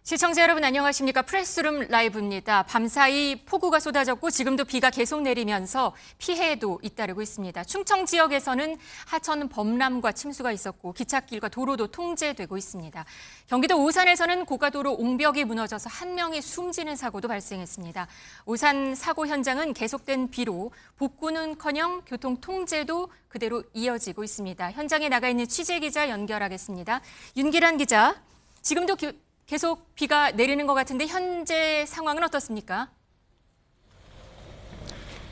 시청자 여러분 안녕하십니까? 프레스룸 라이브입니다. 밤사이 폭우가 쏟아졌고 지금도 비가 계속 내리면서 피해도 잇따르고 있습니다. 충청 지역에서는 하천 범람과 침수가 있었고 기찻길과 도로도 통제되고 있습니다. 경기도 오산에서는 고가도로 옹벽이 무너져서 한 명이 숨지는 사고도 발생했습니다. 오산 사고 현장은 계속된 비로 복구는커녕 교통 통제도 그대로 이어지고 있습니다. 현장에 나가 있는 취재기자 연결하겠습니다. 윤기란 기자, 지금도 계속 비가 내리는 것 같은데 현재 상황은 어떻습니까?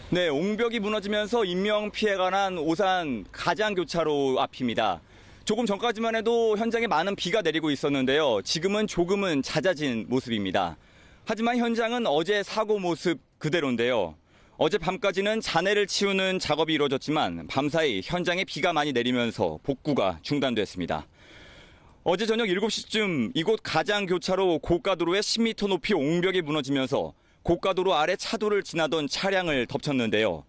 네, 옹벽이 무너지면서 인명피해가 난 오산 가장교차로 앞입니다. 조금 전까지만 해도 현장에 많은 비가 내리고 있었는데요. 지금은 조금은 잦아진 모습입니다. 하지만 현장은 어제 사고 모습 그대로인데요. 어제 밤까지는 잔해를 치우는 작업이 이루어졌지만 밤사이 현장에 비가 많이 내리면서 복구가 중단됐습니다. 어제 저녁 7시쯤 이곳 가장교차로 고가도로에 10m 높이 옹벽이 무너지면서 고가도로 아래 차도를 지나던 차량을 덮쳤는데요.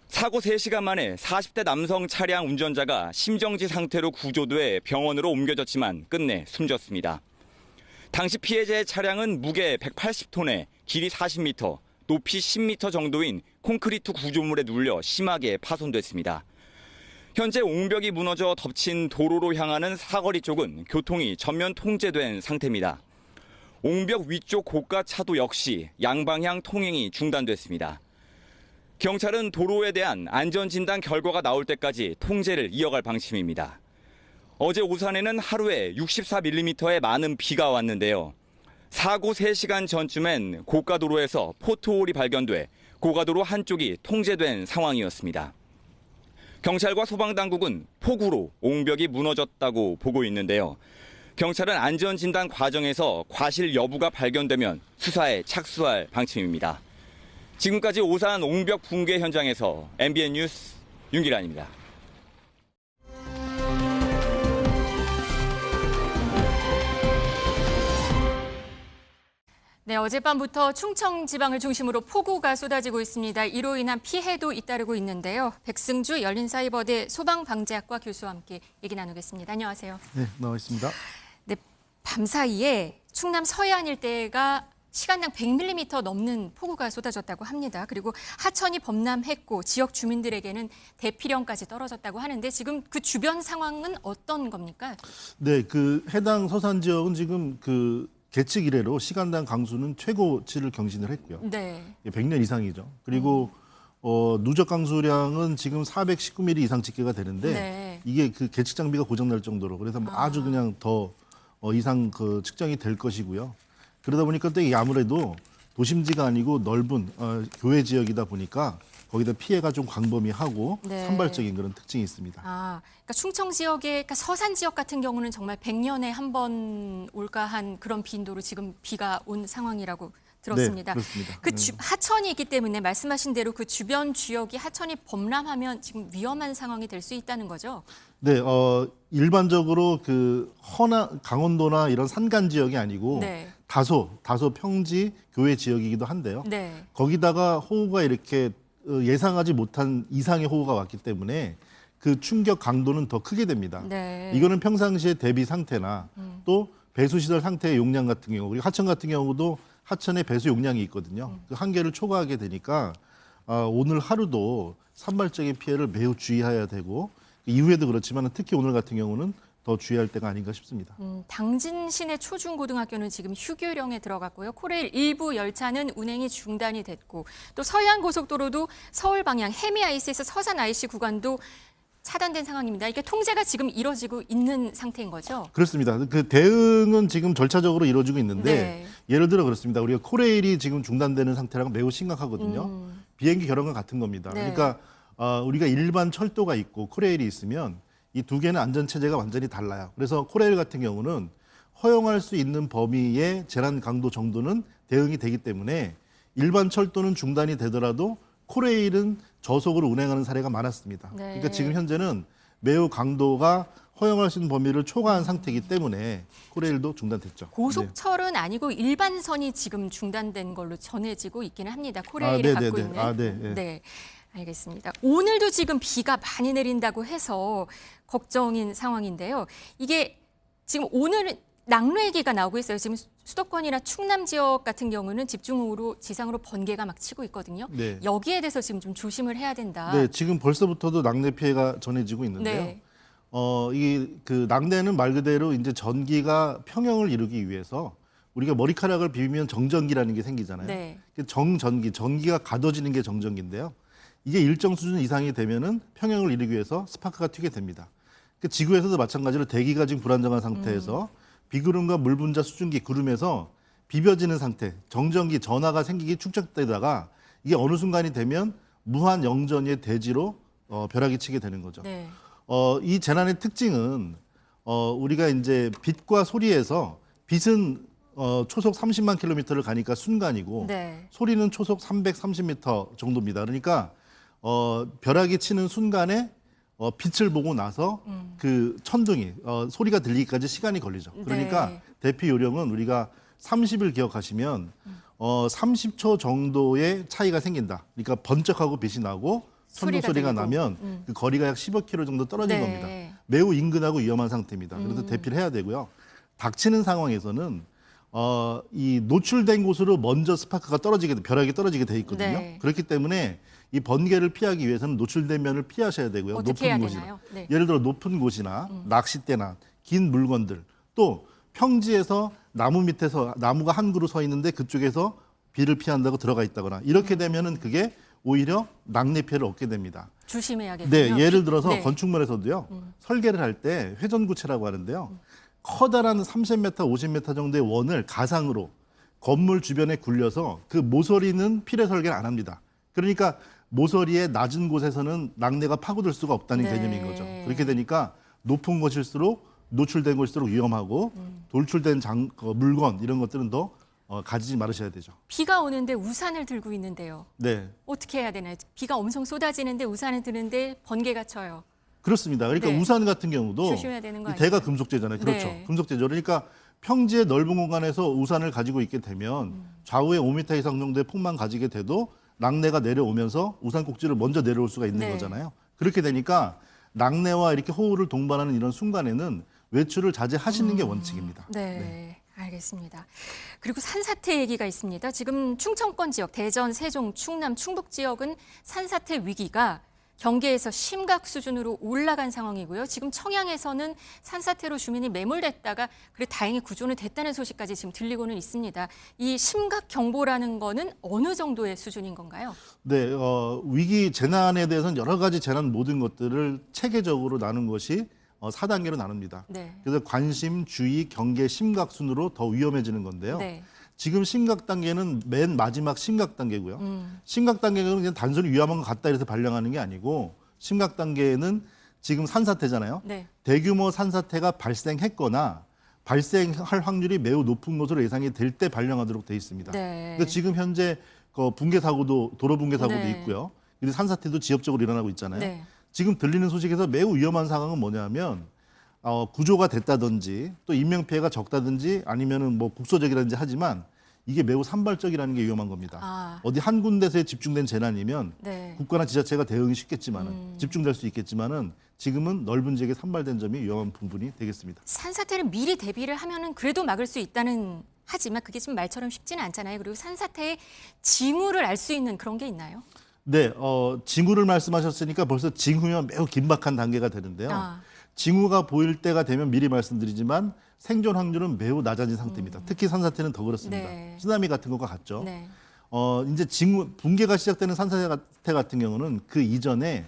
사고 3시간 만에 40대 남성 차량 운전자가 심정지 상태로 구조돼 병원으로 옮겨졌지만 끝내 숨졌습니다. 당시 피해자의 차량은 무게 180톤에 길이 40m, 높이 10m 정도인 콘크리트 구조물에 눌려 심하게 파손됐습니다. 현재 옹벽이 무너져 덮친 도로로 향하는 사거리 쪽은 교통이 전면 통제된 상태입니다. 옹벽 위쪽 고가 차도 역시 양방향 통행이 중단됐습니다. 경찰은 도로에 대한 안전진단 결과가 나올 때까지 통제를 이어갈 방침입니다. 어제 오산에는 하루에 64mm의 많은 비가 왔는데요. 사고 3시간 전쯤엔 고가도로에서 포트홀이 발견돼 고가도로 한쪽이 통제된 상황이었습니다. 경찰과 소방당국은 폭우로 옹벽이 무너졌다고 보고 있는데요. 경찰은 안전진단 과정에서 과실 여부가 발견되면 수사에 착수할 방침입니다. 지금까지 오산 옹벽 붕괴 현장에서 MBN 뉴스 윤기란입니다. 네, 어젯밤부터 충청 지방을 중심으로 폭우가 쏟아지고 있습니다. 이로 인한 피해도 잇따르고 있는데요. 백승주 열린사이버대 소방방재학과 교수와 함께 얘기 나누겠습니다. 안녕하세요. 네, 나와 있습니다. 네, 밤사이에 충남 서해안 일대가 시간당 100mm 넘는 폭우가 쏟아졌다고 합니다. 그리고 하천이 범람했고 지역 주민들에게는 대피령까지 떨어졌다고 하는데 지금 그 주변 상황은 어떤 겁니까? 네, 해당 서산 지역은 지금 계측 이래로 시간당 강수는 최고치를 경신을 했고요. 네. 100년 이상이죠. 그리고 누적 강수량은 지금 419mm 이상 집계가 되는데 네. 이게 계측 장비가 고장날 정도로 그래서 아주 그냥 더 이상 측정이 될 것이고요. 그러다 보니까 또 이게 아무래도 도심지가 아니고 넓은 교외 지역이다 보니까 거기다 피해가 좀 광범위하고 네. 산발적인 그런 특징이 있습니다. 그러니까 충청 지역의 그러니까 서산 지역 같은 경우는 정말 100년에 한 번 올까 한 그런 빈도로 지금 비가 온 상황이라고 들었습니다. 네, 그렇습니다. 하천이 있기 때문에 말씀하신 대로 그 주변 지역이 하천이 범람하면 지금 위험한 상황이 될 수 있다는 거죠? 네, 일반적으로 강원도나 이런 산간 지역이 아니고 네. 다소 평지 교외 지역이기도 한데요. 네. 거기다가 호우가 이렇게 예상하지 못한 이상의 호우가 왔기 때문에 그 충격 강도는 더 크게 됩니다. 네. 이거는 평상시의 대비 상태나 또 배수시설 상태의 용량 같은 경우, 그리고 하천 같은 경우도 하천에 배수 용량이 있거든요. 그 한계를 초과하게 되니까 오늘 하루도 산발적인 피해를 매우 주의해야 되고 이후에도 그렇지만 특히 오늘 같은 경우는 더 주의할 때가 아닌가 싶습니다. 당진 시내 초중고등학교는 지금 휴교령에 들어갔고요. 코레일 일부 열차는 운행이 중단이 됐고 또 서해안 고속도로도 서울 방향 해미 IC에서 서산 IC 구간도 차단된 상황입니다. 이게 통제가 지금 이루어지고 있는 상태인 거죠? 그렇습니다. 대응은 지금 절차적으로 이루어지고 있는데 네. 예를 들어 그렇습니다. 우리가 코레일이 지금 중단되는 상태라고 매우 심각하거든요. 비행기 결함과 같은 겁니다. 네. 그러니까 우리가 일반 철도가 있고 코레일이 있으면 이 두 개는 안전체제가 완전히 달라요. 그래서 코레일 같은 경우는 허용할 수 있는 범위의 재난 강도 정도는 대응이 되기 때문에 일반 철도는 중단이 되더라도 코레일은 저속으로 운행하는 사례가 많았습니다. 네. 그러니까 지금 현재는 매우 강도가 허용할 수 있는 범위를 초과한 상태이기 때문에 코레일도 중단됐죠. 고속철은 아니고 일반선이 지금 중단된 걸로 전해지고 있기는 합니다. 코레일이 네, 갖고 네, 있는. 네. 네. 알겠습니다. 오늘도 지금 비가 많이 내린다고 해서 걱정인 상황인데요. 이게 지금 오늘 낙뢰기가 나오고 있어요. 지금 수도권이나 충남 지역 같은 경우는 집중호우로 지상으로 번개가 막 치고 있거든요. 네. 여기에 대해서 지금 좀 조심을 해야 된다. 네, 지금 벌써부터도 낙뢰 피해가 전해지고 있는데요. 네. 이 낙뢰는 말 그대로 이제 전기가 평형을 이루기 위해서 우리가 머리카락을 비비면 정전기라는 게 생기잖아요. 네. 정전기, 전기가 가둬지는 게 정전기인데요. 이게 일정 수준 이상이 되면은 평형을 이루기 위해서 스파크가 튀게 됩니다. 지구에서도 마찬가지로 대기가 지금 불안정한 상태에서 비구름과 물 분자 수증기 구름에서 비벼지는 상태, 정전기 전하가 생기기 축적되다가 이게 어느 순간이 되면 무한 영전의 대지로 벼락이 치게 되는 거죠. 네. 이 재난의 특징은 우리가 이제 빛과 소리에서 빛은 초속 30만 킬로미터를 가니까 순간이고 네. 소리는 초속 330m 정도입니다. 그러니까 벼락이 치는 순간에 빛을 보고 나서 그 천둥이 소리가 들리기까지 시간이 걸리죠. 그러니까 네. 대피 요령은 우리가 30을 기억하시면 30초 정도의 차이가 생긴다. 그러니까 번쩍하고 빛이 나고 천둥 소리가 들리고. 나면 그 거리가 약 15km 정도 떨어진 네. 겁니다. 매우 인근하고 위험한 상태입니다. 그래서 대피를 해야 되고요. 닥치는 상황에서는 이 노출된 곳으로 먼저 스파크가 벼락이 떨어지게 돼 있거든요. 네. 그렇기 때문에 이 번개를 피하기 위해서는 노출된 면을 피하셔야 되고요. 어떻게 해야 되나요? 네. 예를 들어 높은 곳이나 낚싯대나 긴 물건들, 또 평지에서 나무 밑에서 나무가 한 그루 서 있는데 그쪽에서 비를 피한다고 들어가 있다거나 이렇게 되면은 그게 오히려 낙뢰 피해를 얻게 됩니다. 조심해야겠군요. 네, 예를 들어서 네. 건축물에서도요. 설계를 할 때 회전구체라고 하는데요. 커다란 30m, 50m 정도의 원을 가상으로 건물 주변에 굴려서 그 모서리는 필해 설계를 안 합니다. 그러니까 모서리의 낮은 곳에서는 낙뢰가 파고들 수가 없다는 네. 개념인 거죠. 그렇게 되니까 높은 곳일수록 노출된 곳일수록 위험하고 돌출된 물건 이런 것들은 더 가지지 말으셔야 되죠. 비가 오는데 우산을 들고 있는데요. 네. 어떻게 해야 되나요? 비가 엄청 쏟아지는데 우산을 드는데 번개가 쳐요. 그렇습니다. 그러니까 네. 우산 같은 경우도 조심해야 되는 거 이 대가 아니에요? 금속재잖아요. 그렇죠. 네. 금속재죠. 그러니까 평지의 넓은 공간에서 우산을 가지고 있게 되면 좌우에 5m 이상 정도의 폭만 가지게 돼도 낙뢰가 내려오면서 우산 꼭지를 먼저 내려올 수가 있는 네. 거잖아요. 그렇게 되니까 낙뢰와 이렇게 호우를 동반하는 이런 순간에는 외출을 자제하시는 게 원칙입니다. 네. 알겠습니다. 그리고 산사태 얘기가 있습니다. 지금 충청권 지역, 대전, 세종, 충남, 충북 지역은 산사태 위기가 경계에서 심각 수준으로 올라간 상황이고요. 지금 청양에서는 산사태로 주민이 매몰됐다가 그래 다행히 구조는 됐다는 소식까지 지금 들리고는 있습니다. 이 심각 경보라는 거는 어느 정도의 수준인 건가요? 네, 위기 재난에 대해서는 여러 가지 재난 모든 것들을 체계적으로 나눈 것이 4단계로 나눕니다. 네. 그래서 관심, 주의, 경계, 심각 순으로 더 위험해지는 건데요. 네. 지금 심각 단계는 맨 마지막 심각 단계고요. 심각 단계는 그냥 단순히 위험한 것 같다 이래서 발령하는 게 아니고 심각 단계는 지금 산사태잖아요. 네. 대규모 산사태가 발생했거나 발생할 확률이 매우 높은 것으로 예상이 될 때 발령하도록 돼 있습니다. 네. 그러니까 지금 현재 붕괴 사고도 도로 붕괴 사고도 네. 있고요. 그리고 산사태도 지역적으로 일어나고 있잖아요. 네. 지금 들리는 소식에서 매우 위험한 상황은 뭐냐면 구조가 됐다든지 또 인명 피해가 적다든지 아니면은 뭐 국소적이라든지 하지만 이게 매우 산발적이라는 게 위험한 겁니다. 아. 어디 한 군데서에 집중된 재난이면 네. 국가나 지자체가 대응이 쉽겠지만은 집중될 수 있겠지만은 지금은 넓은 지역에 산발된 점이 위험한 부분이 되겠습니다. 산사태는 미리 대비를 하면은 그래도 막을 수 있다는 하지만 그게 좀 말처럼 쉽지는 않잖아요. 그리고 산사태의 징후를 알 수 있는 그런 게 있나요? 네, 징후를 말씀하셨으니까 벌써 징후면 매우 긴박한 단계가 되는데요. 아. 징후가 보일 때가 되면 미리 말씀드리지만 생존 확률은 매우 낮아진 상태입니다. 특히 산사태는 더 그렇습니다. 네. 쓰나미 같은 것과 같죠. 네. 이제 붕괴가 시작되는 산사태 같은 경우는 그 이전에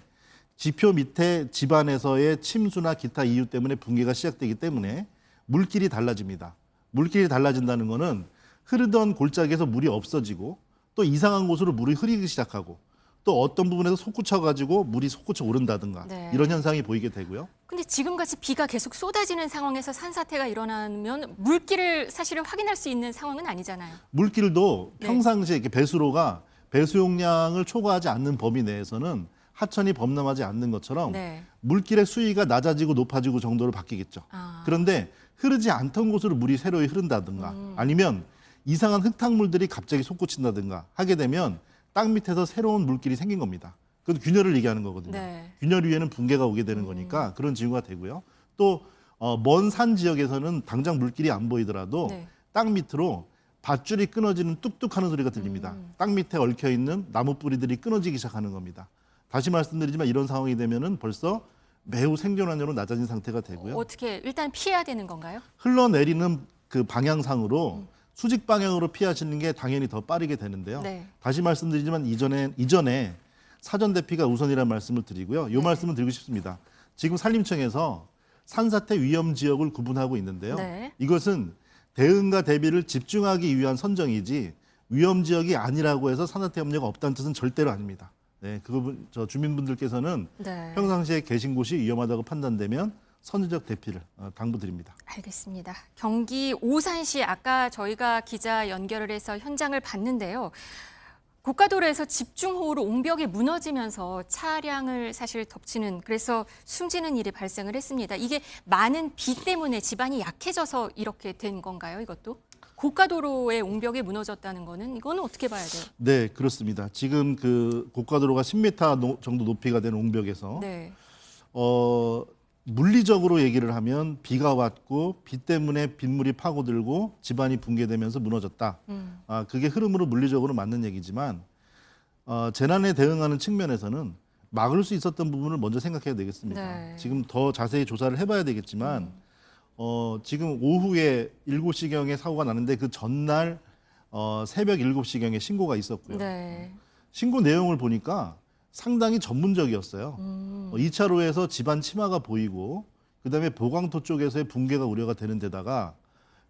지표 밑에 집안에서의 침수나 기타 이유 때문에 붕괴가 시작되기 때문에 물길이 달라집니다. 물길이 달라진다는 거는 흐르던 골짜기에서 물이 없어지고 또 이상한 곳으로 물이 흐르기 시작하고 또 어떤 부분에서 솟구쳐가지고 물이 솟구쳐 오른다든가 네. 이런 현상이 보이게 되고요. 근데 지금같이 비가 계속 쏟아지는 상황에서 산사태가 일어나면 물길을 사실은 확인할 수 있는 상황은 아니잖아요. 물길도 네. 평상시에 이렇게 배수로가 배수 용량을 초과하지 않는 범위 내에서는 하천이 범람하지 않는 것처럼 네. 물길의 수위가 낮아지고 높아지고 정도로 바뀌겠죠. 아. 그런데 흐르지 않던 곳으로 물이 새로이 흐른다든가 아니면 이상한 흙탕물들이 갑자기 솟구친다든가 하게 되면 땅 밑에서 새로운 물길이 생긴 겁니다. 그건 균열을 얘기하는 거거든요. 네. 균열 위에는 붕괴가 오게 되는 거니까 그런 징후가 되고요. 또 먼 산 지역에서는 당장 물길이 안 보이더라도 네. 땅 밑으로 밧줄이 끊어지는 뚝뚝하는 소리가 들립니다. 땅 밑에 얽혀 있는 나무 뿌리들이 끊어지기 시작하는 겁니다. 다시 말씀드리지만 이런 상황이 되면은 벌써 매우 생존환율은 낮아진 상태가 되고요. 어떻게 일단 피해야 되는 건가요? 흘러내리는 그 방향상으로 수직 방향으로 피하시는 게 당연히 더 빠르게 되는데요. 네. 다시 말씀드리지만 이전에 사전 대피가 우선이라는 말씀을 드리고요. 이 말씀을 드리고 싶습니다. 지금 산림청에서 산사태 위험 지역을 구분하고 있는데요. 네. 이것은 대응과 대비를 집중하기 위한 선정이지 위험 지역이 아니라고 해서 산사태 염려가 없다는 뜻은 절대로 아닙니다. 네, 저 주민분들께서는 네. 평상시에 계신 곳이 위험하다고 판단되면 선제적 대피를 당부드립니다. 알겠습니다. 경기 오산시 아까 저희가 기자 연결을 해서 현장을 봤는데요. 고가도로에서 집중호우로 옹벽이 무너지면서 차량을 사실 덮치는 그래서 숨지는 일이 발생을 했습니다. 이게 많은 비 때문에 집안이 약해져서 이렇게 된 건가요? 이것도? 고가도로에 옹벽이 무너졌다는 거는 이거는 어떻게 봐야 돼요? 네, 그렇습니다. 지금 그 고가도로가 10m 정도 높이가 되는 옹벽에서 네. 물리적으로 얘기를 하면 비가 왔고 비 때문에 빗물이 파고들고 집안이 붕괴되면서 무너졌다. 그게 흐름으로 물리적으로 맞는 얘기지만 재난에 대응하는 측면에서는 막을 수 있었던 부분을 먼저 생각해야 되겠습니다. 네. 지금 더 자세히 조사를 해봐야 되겠지만 지금 오후에 7시경에 사고가 나는데 그 전날 새벽 7시경에 신고가 있었고요. 네. 신고 내용을 보니까 상당히 전문적이었어요. 2차로에서 집안 치마가 보이고 그다음에 보강토 쪽에서의 붕괴가 우려가 되는 데다가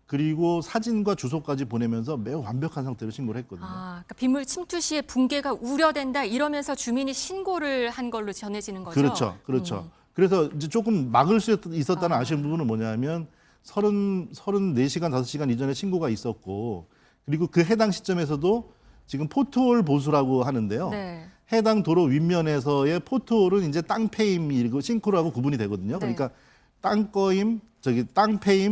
그리고 사진과 주소까지 보내면서 매우 완벽한 상태로 신고를 했거든요. 그러니까 빗물 침투 시에 붕괴가 우려된다 이러면서 주민이 신고를 한 걸로 전해지는 거죠. 그렇죠. 그렇죠. 그래서 이제 조금 막을 수 있었다는 아쉬운 부분은 뭐냐면 34시간, 5시간 이전에 신고가 있었고 그리고 그 해당 시점에서도 지금 포트홀 보수라고 하는데요. 네. 해당 도로 윗면에서의 포트홀은 이제 땅패임이고 싱크로하고 구분이 되거든요. 네. 그러니까 땅패임,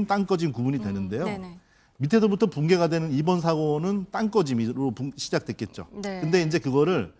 땅꺼짐 구분이 되는데요. 네네. 밑에서부터 붕괴가 되는 이번 사고는 땅꺼짐으로 시작됐겠죠. 네. 근데 이제 그거를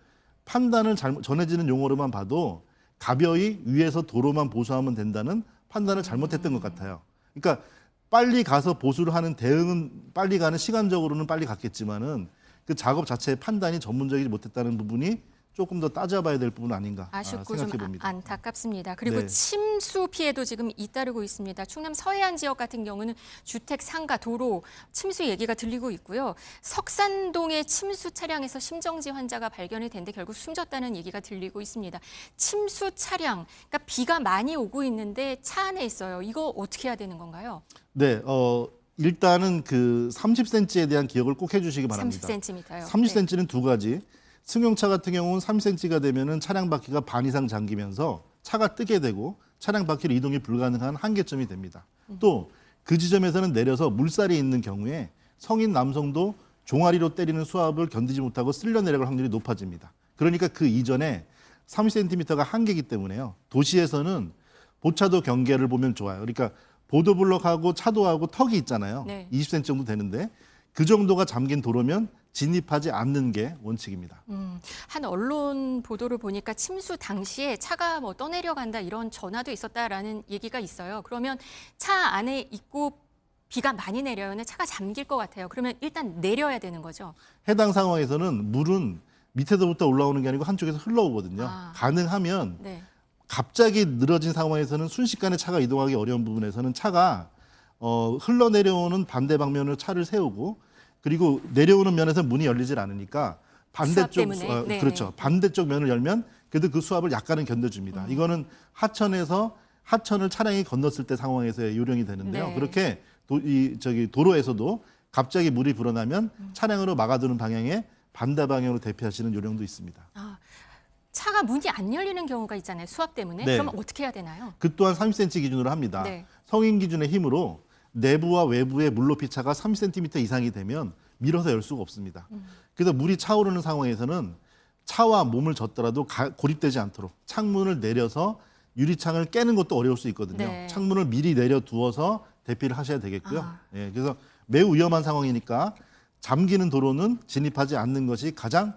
판단을 전해지는 용어로만 봐도 가벼이 위에서 도로만 보수하면 된다는 판단을 잘못했던 것 같아요. 그러니까 빨리 가서 보수를 하는 대응은 빨리 가는 시간적으로는 빨리 갔겠지만은 그 작업 자체의 판단이 전문적이지 못했다는 부분이 조금 더 따져봐야 될 부분 아닌가 아쉽고 생각해 좀 봅니다. 안타깝습니다. 그리고 네. 침수 피해도 지금 잇따르고 있습니다. 충남 서해안 지역 같은 경우는 주택, 상가, 도로 침수 얘기가 들리고 있고요. 석산동의 침수 차량에서 심정지 환자가 발견이 됐는데 결국 숨졌다는 얘기가 들리고 있습니다. 침수 차량, 그러니까 비가 많이 오고 있는데 차 안에 있어요. 이거 어떻게 해야 되는 건가요? 네, 일단은 그 30cm에 대한 기억을 꼭 해주시기 바랍니다. 30cm요. 30cm는 두 가지. 승용차 같은 경우는 3cm가 되면은 차량 바퀴가 반 이상 잠기면서 차가 뜨게 되고 차량 바퀴로 이동이 불가능한 한계점이 됩니다. 또 그 지점에서는 내려서 물살이 있는 경우에 성인 남성도 종아리로 때리는 수압을 견디지 못하고 쓸려 내려갈 확률이 높아집니다. 그러니까 그 이전에 30cm가 한계이기 때문에요. 도시에서는 보차도 경계를 보면 좋아요. 그러니까 보도블럭하고 차도하고 턱이 있잖아요. 네. 20cm 정도 되는데 그 정도가 잠긴 도로면 진입하지 않는 게 원칙입니다. 한 언론 보도를 보니까 침수 당시에 차가 뭐 떠내려간다 이런 전화도 있었다라는 얘기가 있어요. 그러면 차 안에 있고 비가 많이 내려요. 차가 잠길 것 같아요. 그러면 일단 내려야 되는 거죠. 해당 상황에서는 물은 밑에서부터 올라오는 게 아니고 한쪽에서 흘러오거든요. 가능하면 네. 갑자기 늘어진 상황에서는 순식간에 차가 이동하기 어려운 부분에서는 차가 흘러내려오는 반대 방면으로 차를 세우고 그리고 내려오는 면에서 문이 열리질 않으니까 반대쪽 때문에? 네. 그렇죠. 반대쪽 면을 열면 그래도 그 수압을 약간은 견뎌줍니다. 이거는 하천을 차량이 건넜을 때 상황에서의 요령이 되는데요. 네. 그렇게 도로에서도 갑자기 물이 불어나면 차량으로 막아두는 방향에 반대 방향으로 대피하시는 요령도 있습니다. 차가 문이 안 열리는 경우가 있잖아요. 수압 때문에. 네. 그러면 어떻게 해야 되나요? 그 또한 30cm 기준으로 합니다. 네. 성인 기준의 힘으로 내부와 외부의 물높이 차가 30cm 이상이 되면 밀어서 열 수가 없습니다. 그래서 물이 차오르는 상황에서는 차와 몸을 젓더라도 고립되지 않도록 창문을 내려서 유리창을 깨는 것도 어려울 수 있거든요. 네. 창문을 미리 내려두어서 대피를 하셔야 되겠고요. 예, 그래서 매우 위험한 상황이니까 잠기는 도로는 진입하지 않는 것이 가장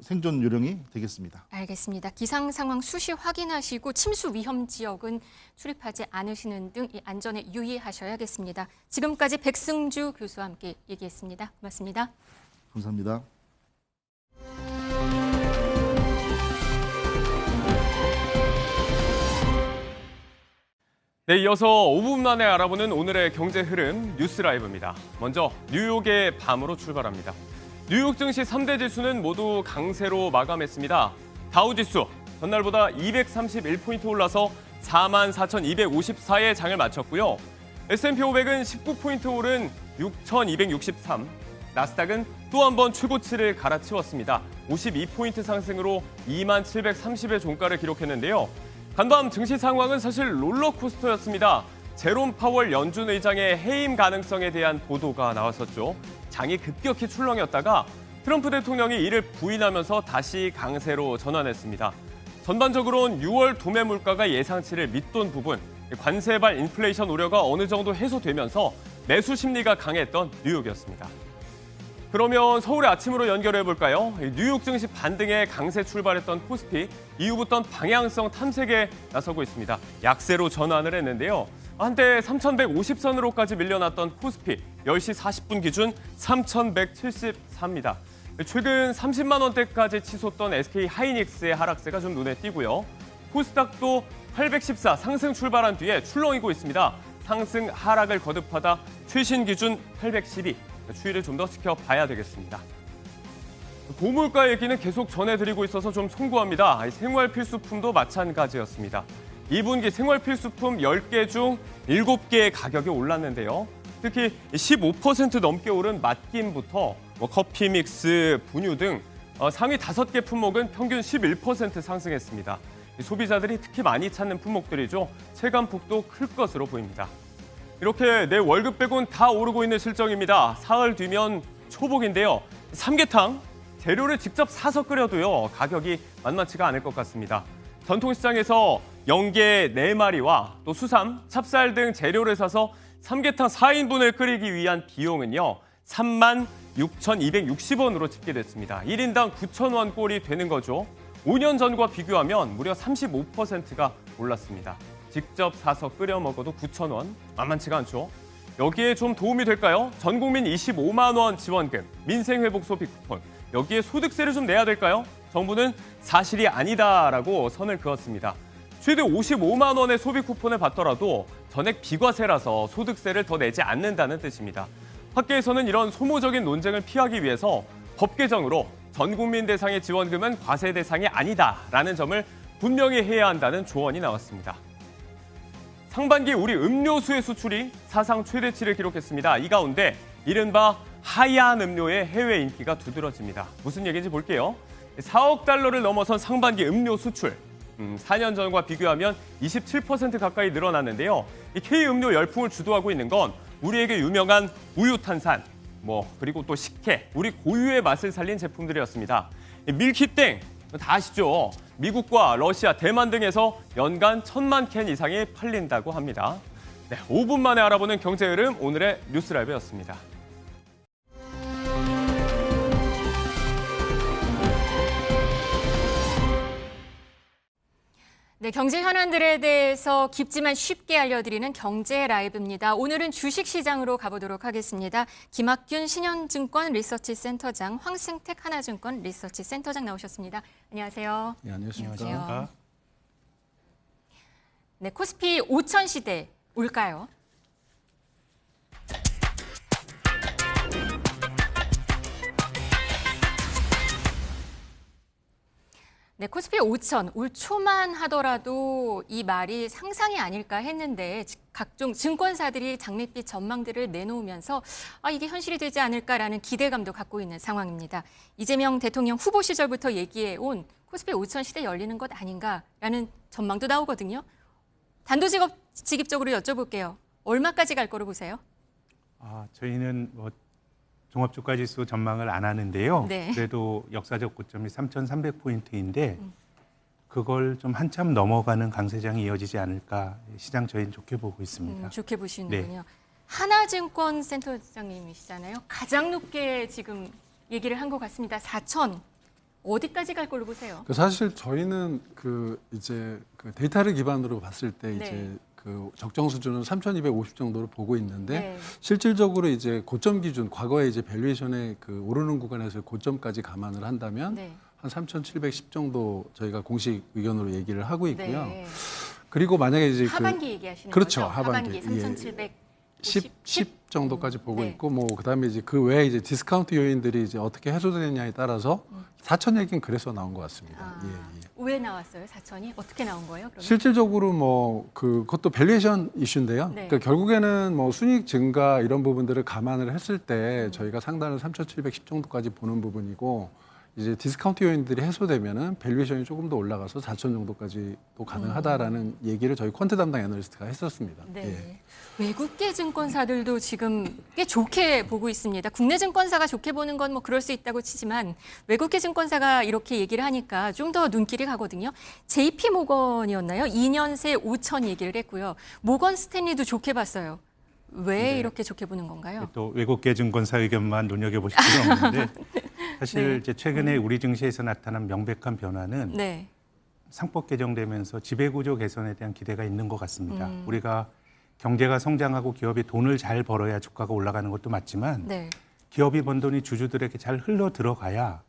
생존 요령이 되겠습니다. 알겠습니다. 기상 상황 수시 확인하시고 침수 위험 지역은 출입하지 않으시는 등 이 안전에 유의하셔야겠습니다. 지금까지 백승주 교수와 함께 얘기했습니다. 고맙습니다. 감사합니다. 네, 이어서 5분 만에 알아보는 오늘의 경제 흐름 뉴스 라이브입니다. 먼저 뉴욕의 밤으로 출발합니다. 뉴욕 증시 3대 지수는 모두 강세로 마감했습니다. 다우지수 전날보다 231포인트 올라서 44,254에 장을 마쳤고요. S&P 500은 19포인트 오른 6,263, 나스닥은 또 한 번 최고치를 갈아치웠습니다. 52포인트 상승으로 2730의 종가를 기록했는데요. 간밤 증시 상황은 사실 롤러코스터였습니다. 제롬 파월 연준 의장의 해임 가능성에 대한 보도가 나왔었죠. 장이 급격히 출렁였다가 트럼프 대통령이 이를 부인하면서 다시 강세로 전환했습니다. 전반적으로는 6월 도매 물가가 예상치를 밑돈 부분, 관세발 인플레이션 우려가 어느 정도 해소되면서 매수 심리가 강했던 뉴욕이었습니다. 그러면 서울의 아침으로 연결해 볼까요? 뉴욕 증시 반등에 강세 출발했던 코스피, 이후부터는 방향성 탐색에 나서고 있습니다. 약세로 전환을 했는데요. 한때 3,150선으로까지 밀려났던 코스피, 10시 40분 기준 3,174입니다. 최근 30만 원대까지 치솟던 SK 하이닉스의 하락세가 좀 눈에 띄고요. 코스닥도 814 상승 출발한 뒤에 출렁이고 있습니다. 상승 하락을 거듭하다 최신 기준 812. 추이를 좀 더 지켜봐야 되겠습니다. 고물가 얘기는 계속 전해드리고 있어서 좀 송구합니다. 생활 필수품도 마찬가지였습니다. 2분기 생활 필수품 10개 중 7개의 가격이 올랐는데요. 특히 15% 넘게 오른 맛김부터 커피 믹스, 분유 등 상위 5개 품목은 평균 11% 상승했습니다. 소비자들이 특히 많이 찾는 품목들이죠. 체감폭도 클 것으로 보입니다. 이렇게 내 월급 빼곤 다 오르고 있는 실정입니다. 사흘 뒤면 초복인데요. 삼계탕, 재료를 직접 사서 끓여도요. 가격이 만만치가 않을 것 같습니다. 전통시장에서 영게 4마리와 또 수삼, 찹쌀 등 재료를 사서 삼계탕 4인분을 끓이기 위한 비용은요. 36,260원으로 집계됐습니다. 1인당 9,000원 꼴이 되는 거죠. 5년 전과 비교하면 무려 35%가 올랐습니다. 직접 사서 끓여 먹어도 9,000원, 만만치가 않죠. 여기에 좀 도움이 될까요? 전 국민 25만 원 지원금, 민생회복 소비 쿠폰. 여기에 소득세를 좀 내야 될까요? 정부는 사실이 아니다라고 선을 그었습니다. 최대 55만 원의 소비 쿠폰을 받더라도 전액 비과세라서 소득세를 더 내지 않는다는 뜻입니다. 학계에서는 이런 소모적인 논쟁을 피하기 위해서 법 개정으로 전 국민 대상의 지원금은 과세 대상이 아니다라는 점을 분명히 해야 한다는 조언이 나왔습니다. 상반기 우리 음료수의 수출이 사상 최대치를 기록했습니다. 이 가운데 이른바 하얀 음료의 해외 인기가 두드러집니다. 무슨 얘기인지 볼게요. 4억 달러를 넘어선 상반기 음료 수출. 4년 전과 비교하면 27% 가까이 늘어났는데요. 이 K음료 열풍을 주도하고 있는 건 우리에게 유명한 우유탄산, 그리고 또 식혜, 우리 고유의 맛을 살린 제품들이었습니다. 밀키땡, 다 아시죠? 미국과 러시아, 대만 등에서 연간 1,000만 캔 이상이 팔린다고 합니다. 네, 5분 만에 알아보는 경제 흐름, 오늘의 뉴스라이브였습니다. 네, 경제 현안들에 대해서 깊지만 쉽게 알려드리는 경제 라이브입니다. 오늘은 주식시장으로 가보도록 하겠습니다. 김학균 신현증권 리서치센터장, 황승택 하나증권 리서치센터장 나오셨습니다. 안녕하세요. 네, 안녕하십니까. 안녕하세요. 네, 코스피 5천 시대 올까요? 네, 코스피 5천 올 초만 하더라도 이 말이 상상이 아닐까 했는데 각종 증권사들이 장밋빛 전망들을 내놓으면서 이게 현실이 되지 않을까라는 기대감도 갖고 있는 상황입니다. 이재명 대통령 후보 시절부터 얘기해온 코스피 5천 시대 열리는 것 아닌가라는 전망도 나오거든요. 단도직입적으로 여쭤볼게요. 얼마까지 갈 거로 보세요? 저희는 종합주가지수 전망을 안 하는데요. 네. 그래도 역사적 고점이 3,300포인트인데 그걸 좀 한참 넘어가는 강세장이 이어지지 않을까 시장 저희는 좋게 보고 있습니다. 좋게 보시는군요. 네. 하나증권 센터장님이시잖아요. 가장 높게 지금 얘기를 한 것 같습니다. 4천. 어디까지 갈 걸로 보세요? 사실 저희는 이제 데이터를 기반으로 봤을 때 네. 이제 적정 수준은 3,250 정도로 보고 있는데 네. 실질적으로 이제 고점 기준 과거에 이제 밸류에이션의 오르는 구간에서 고점까지 감안을 한다면 네. 한 3,710 정도 저희가 공식 의견으로 얘기를 하고 있고요. 네. 그리고 만약에 이제 하반기 얘기하시는 그렇죠, 거죠? 하반기. 3,750. 10 정도까지 보고 네. 있고 그다음에 이제 그 외에 이제 디스카운트 요인들이 이제 어떻게 해소되느냐에 따라서 4천 얘기는 그래서 나온 것 같습니다. 아, 예, 예. 왜 나왔어요? 4천이? 어떻게 나온 거예요? 그러면? 실질적으로 그것도 밸류에이션 이슈인데요. 네. 그러니까 결국에는 순이익 증가 이런 부분들을 감안을 했을 때 저희가 상단을 3,710 정도까지 보는 부분이고 이제 디스카운트 요인들이 해소되면은 밸류에이션이 조금 더 올라가서 4천 정도까지 또 가능하다라는 얘기를 저희 퀀트 담당 애널리스트가 했었습니다. 네. 예. 외국계 증권사들도 지금 꽤 좋게 보고 있습니다. 국내 증권사가 좋게 보는 건 뭐 그럴 수 있다고 치지만 외국계 증권사가 이렇게 얘기를 하니까 좀 더 눈길이 가거든요. JP 모건이었나요? 2년 새 5천 얘기를 했고요. 모건 스탠리도 좋게 봤어요. 왜 네. 이렇게 좋게 보는 건가요? 또 외국계 증권사 의견만 눈여겨보실 필요 없는데 사실 네. 이제 최근에 우리 증시에서 나타난 명백한 변화는 네. 상법 개정되면서 지배구조 개선에 대한 기대가 있는 것 같습니다. 우리가 경제가 성장하고 기업이 돈을 잘 벌어야 주가가 올라가는 것도 맞지만 네. 기업이 번 돈이 주주들에게 잘 흘러 들어가야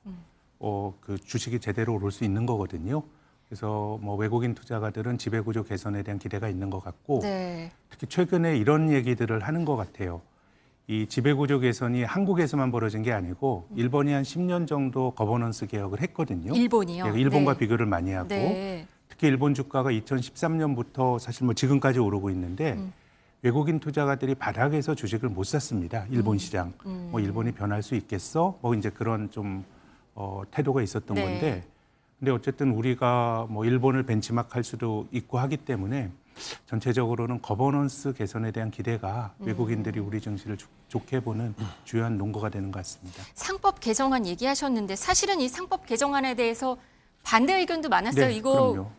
그 주식이 제대로 오를 수 있는 거거든요. 그래서 외국인 투자가들은 지배구조 개선에 대한 기대가 있는 것 같고 네. 특히 최근에 이런 얘기들을 하는 것 같아요. 이 지배구조 개선이 한국에서만 벌어진 게 아니고 일본이 한 10년 정도 거버넌스 개혁을 했거든요. 일본이요? 일본과 네. 비교를 많이 하고 네. 특히 일본 주가가 2013년부터 사실 지금까지 오르고 있는데 외국인 투자가들이 바닥에서 주식을 못 샀습니다. 일본 시장. 일본이 변할 수 있겠어? 이제 그런 좀 태도가 있었던 네. 건데 근데 어쨌든 우리가 일본을 벤치마크할 수도 있고 하기 때문에 전체적으로는 거버넌스 개선에 대한 기대가 외국인들이 우리 증시를 좋게 보는 주요한 논거가 되는 것 같습니다. 상법 개정안 얘기하셨는데 사실은 이 상법 개정안에 대해서 반대 의견도 많았어요. 네, 이거 그럼요.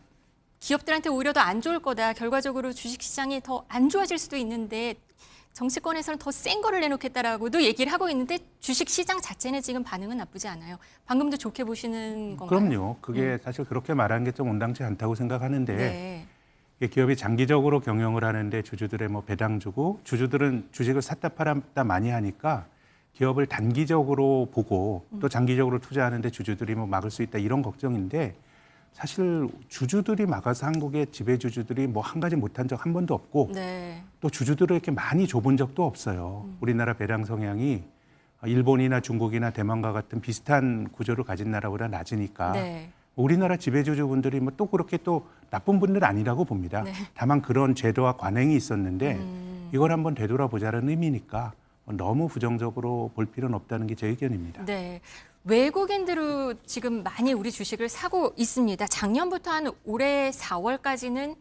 기업들한테 오히려 더 안 좋을 거다. 결과적으로 주식시장이 더 안 좋아질 수도 있는데 정치권에서는 더 센 거를 내놓겠다라고도 얘기를 하고 있는데 주식시장 자체는 지금 반응은 나쁘지 않아요. 방금도 좋게 보시는 건가요? 그럼요. 그게 사실 그렇게 말하는 게 좀 온당치 않다고 생각하는데 네. 이게 기업이 장기적으로 경영을 하는데 주주들의 배당 주고 주주들은 주식을 샀다 팔았다 많이 하니까 기업을 단기적으로 보고 또 장기적으로 투자하는데 주주들이 막을 수 있다 이런 걱정인데 사실 주주들이 막아서 한국의 지배주주들이 한 가지 못한 적 한 번도 없고 네. 또 주주들을 이렇게 많이 줘본 적도 없어요. 우리나라 배당 성향이 일본이나 중국이나 대만과 같은 비슷한 구조를 가진 나라보다 낮으니까 네. 우리나라 지배주주분들이 또 그렇게 또 나쁜 분들은 아니라고 봅니다. 네. 다만 그런 제도와 관행이 있었는데 이걸 한번 되돌아보자는 의미니까 너무 부정적으로 볼 필요는 없다는 게 제 의견입니다. 네. 외국인들은 지금 많이 우리 주식을 사고 있습니다. 작년부터 한 올해 4월까지는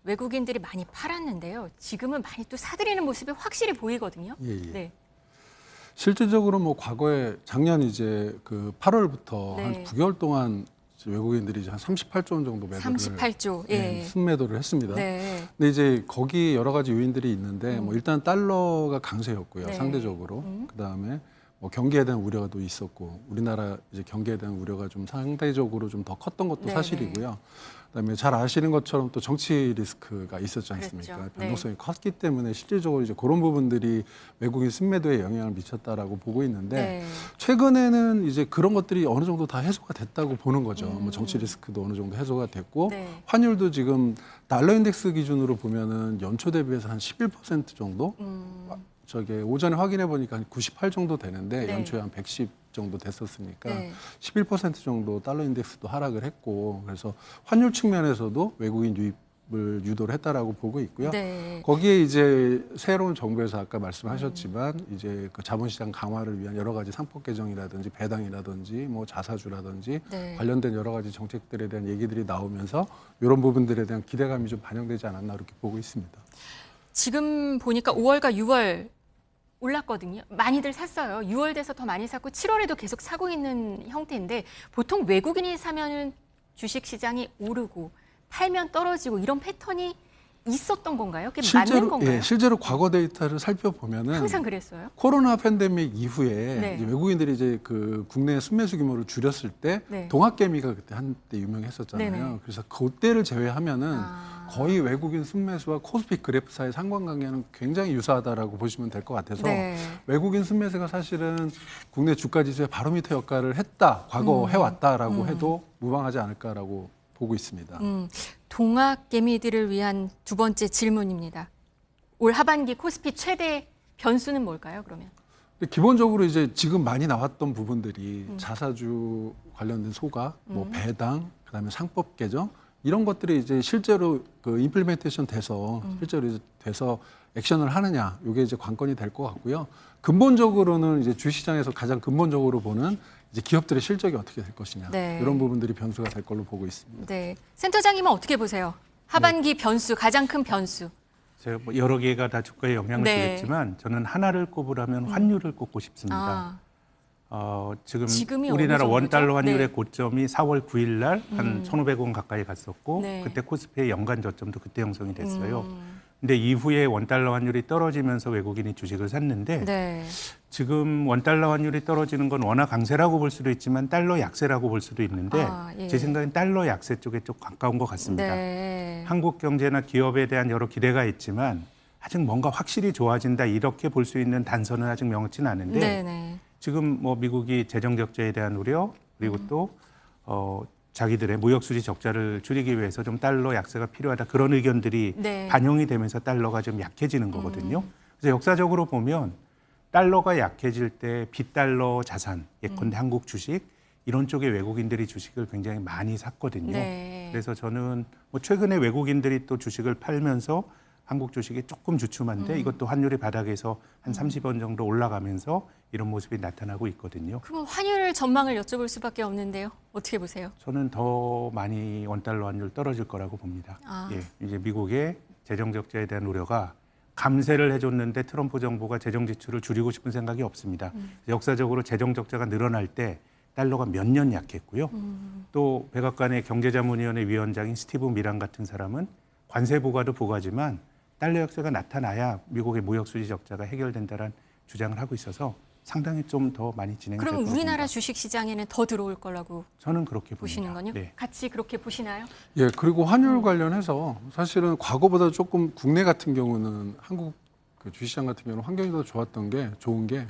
외국인들이 많이 팔았는데요. 지금은 많이 또 사들이는 모습이 확실히 보이거든요. 예, 예. 네. 실질적으로 과거에 작년 이제 8월부터 네. 한 9개월 동안 외국인들이 이제 한 38조 원 정도 매도를 38조. 예. 순매도를 했습니다. 네. 근데 이제 거기 여러 가지 요인들이 있는데 일단 달러가 강세였고요. 네. 상대적으로. 그다음에 경기에 대한 우려가 또 있었고 우리나라 이제 경기에 대한 우려가 좀 상대적으로 좀 더 컸던 것도 네, 사실이고요. 그다음에 잘 아시는 것처럼 또 정치 리스크가 있었지 않습니까? 그랬죠. 변동성이 컸기 때문에 실질적으로 이제 그런 부분들이 외국인 순매도에 영향을 미쳤다라고 보고 있는데 네. 최근에는 이제 그런 것들이 어느 정도 다 해소가 됐다고 보는 거죠. 정치 리스크도 어느 정도 해소가 됐고 네. 환율도 지금 달러 인덱스 기준으로 보면은 연초 대비해서 한 11% 정도 오전에 확인해 보니까 한 98 정도 되는데 네. 연초에 한 110 정도 됐었으니까 네. 11% 정도 달러 인덱스도 하락을 했고 그래서 환율 측면에서도 외국인 유입을 유도를 했다라고 보고 있고요. 네. 거기에 이제 새로운 정부에서 아까 말씀하셨지만 이제 자본시장 강화를 위한 여러 가지 상법 개정이라든지 배당이라든지 자사주라든지 네. 관련된 여러 가지 정책들에 대한 얘기들이 나오면서 이런 부분들에 대한 기대감이 좀 반영되지 않았나 이렇게 보고 있습니다. 지금 보니까 5월과 6월 올랐거든요. 많이들 샀어요. 6월 돼서 더 많이 샀고 7월에도 계속 사고 있는 형태인데 보통 외국인이 사면은 주식 시장이 오르고 팔면 떨어지고 이런 패턴이 있었던 건가요? 그게 맞는 건가요? 예, 실제로 과거 데이터를 살펴보면은 항상 그랬어요? 코로나 팬데믹 이후에 네. 이제 외국인들이 이제 그 국내 순매수 규모를 줄였을 때 네. 동학개미가 그때 한때 유명했었잖아요. 네네. 그래서 그때를 제외하면은 아. 거의 외국인 순매수와 코스피 그래프 사이 상관관계는 굉장히 유사하다라고 보시면 될 것 같아서 네. 외국인 순매수가 사실은 국내 주가 지수의 바로미터 역할을 했다, 과거 해왔다라고 해도 무방하지 않을까라고 보고 있습니다. 동학개미들을 위한 두 번째 질문입니다. 올 하반기 코스피 최대 변수는 뭘까요, 그러면? 근데 기본적으로 이제 지금 많이 나왔던 부분들이 자사주 관련된 소가, 뭐 배당, 그다음에 상법 개정 이런 것들이 이제 실제로 그 임플리멘테이션 돼서 실제로 이제 돼서 액션을 하느냐, 이게 이제 관건이 될 것 같고요. 근본적으로는 이제 주시장에서 가장 근본적으로 보는 이제 기업들의 실적이 어떻게 될 것이냐 네. 이런 부분들이 변수가 될 걸로 보고 있습니다. 네. 센터장님은 어떻게 보세요? 하반기 변수, 가장 큰 변수. 제가 뭐 여러 개가 다 주가에 영향을 네. 주겠지만 저는 하나를 꼽으라면 환율을 꼽고 싶습니다. 지금 지금이 우리나라 어느 정도죠? 원달러 환율의 네. 고점이 4월 9일 날 한 1,500원 가까이 갔었고 네. 그때 코스피의 연간 저점도 그때 형성이 됐어요. 근데 이후에 원달러 환율이 떨어지면서 외국인이 주식을 샀는데 네. 지금 원달러 환율이 떨어지는 건 원화 강세라고 볼 수도 있지만 달러 약세라고 볼 수도 있는데 예. 제 생각엔 달러 약세 쪽에 좀 가까운 것 같습니다. 네. 한국 경제나 기업에 대한 여러 기대가 있지만 아직 뭔가 확실히 좋아진다 이렇게 볼 수 있는 단서는 아직 명확치는 않은데 네네. 지금 뭐 미국이 재정 적자에 대한 우려 그리고 또 자기들의 무역 수지 적자를 줄이기 위해서 좀 달러 약세가 필요하다 그런 의견들이 네. 반영이 되면서 달러가 좀 약해지는 거거든요. 그래서 역사적으로 보면 달러가 약해질 때 빗달러 자산 예컨대 한국 주식 이런 쪽에 외국인들이 주식을 굉장히 많이 샀거든요. 네. 그래서 저는 뭐 최근에 외국인들이 또 주식을 팔면서 한국 주식이 조금 주춤한데 이것도 환율이 바닥에서 한 30원 정도 올라가면서 이런 모습이 나타나고 있거든요. 그럼 환율 전망을 여쭤볼 수밖에 없는데요. 어떻게 보세요? 저는 더 많이 원달러 환율 떨어질 거라고 봅니다. 예, 이제 미국의 재정 적자에 대한 우려가 감세를 해줬는데 트럼프 정부가 재정 지출을 줄이고 싶은 생각이 없습니다. 역사적으로 재정 적자가 늘어날 때 달러가 몇 년 약했고요. 또 백악관의 경제자문위원회 위원장인 스티브 미란 같은 사람은 관세 부과도 부과지만 달러 약세가 나타나야 미국의 무역 수지 적자가 해결된다는 주장을 하고 있어서 상당히 좀 더 많이 진행될 그럼 거라고 우리나라 봅니다. 주식 시장에는 더 들어올 거라고 저는 그렇게 보시는 봅니다. 거요? 네. 같이 그렇게 보시나요? 예, 그리고 환율 관련해서 사실은 과거보다 조금 국내 같은 경우는 한국 그 주식시장 같은 경우는 환경이 더 좋았던 게 좋은 게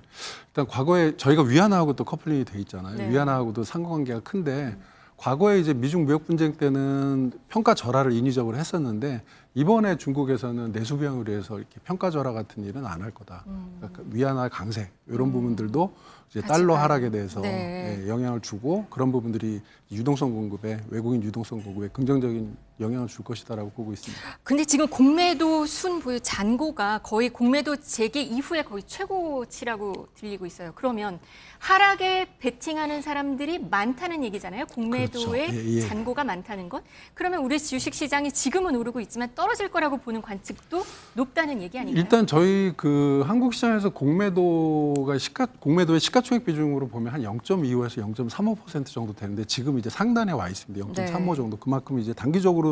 일단 과거에 저희가 위안화하고 또 커플링이 돼 있잖아요. 네. 위안화하고도 상관관계가 큰데 과거에 이제 미중 무역 분쟁 때는 평가 절하를 인위적으로 했었는데 이번에 중국에서는 내수 비용을 위해서 이렇게 평가 절하 같은 일은 안 할 거다. 그러니까 위안화 강세 이런 부분들도 이제 같이 달러 봐요. 하락에 대해서 네. 예, 영향을 주고 그런 부분들이 유동성 공급에 외국인 유동성 공급에 긍정적인 영향을 줄 것이다라고 보고 있습니다. 근데 지금 공매도 순 보유 잔고가 거의 공매도 재개 이후에 거의 최고치라고 들리고 있어요. 그러면 하락에 베팅하는 사람들이 많다는 얘기잖아요. 공매도에 그렇죠. 예, 예. 잔고가 많다는 것. 그러면 우리 주식 시장이 지금은 오르고 있지만 떨어질 거라고 보는 관측도 높다는 얘기 아닌가요? 일단 저희 그 한국 시장에서 공매도의 시가총액 비중으로 보면 한 0.25에서 0.35% 정도 되는데 지금 이제 상단에 와 있습니다. 0.35 네. 정도. 그만큼 이제 단기적으로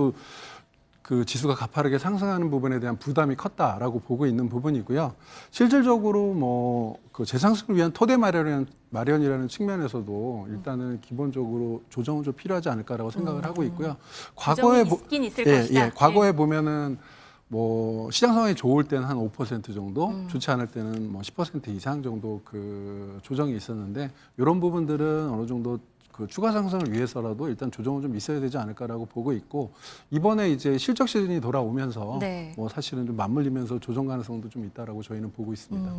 그 지수가 가파르게 상승하는 부분에 대한 부담이 컸다라고 보고 있는 부분이고요. 실질적으로 뭐 그 재상승을 위한 토대 마련이라는 측면에서도 일단은 기본적으로 조정은 좀 필요하지 않을까라고 생각을 하고 있고요. 과거에 조정이 있긴 있을 것이다. 과거에 보면은 뭐 시장 상황이 좋을 때는 한 5% 정도, 좋지 않을 때는 뭐 10% 이상 정도 그 조정이 있었는데 이런 부분들은 어느 정도 그 추가 상승을 위해서라도 일단 조정은 좀 있어야 되지 않을까라고 보고 있고 이번에 이제 실적 시즌이 돌아오면서 네. 뭐 사실은 좀 맞물리면서 조정 가능성도 좀 있다라고 저희는 보고 있습니다.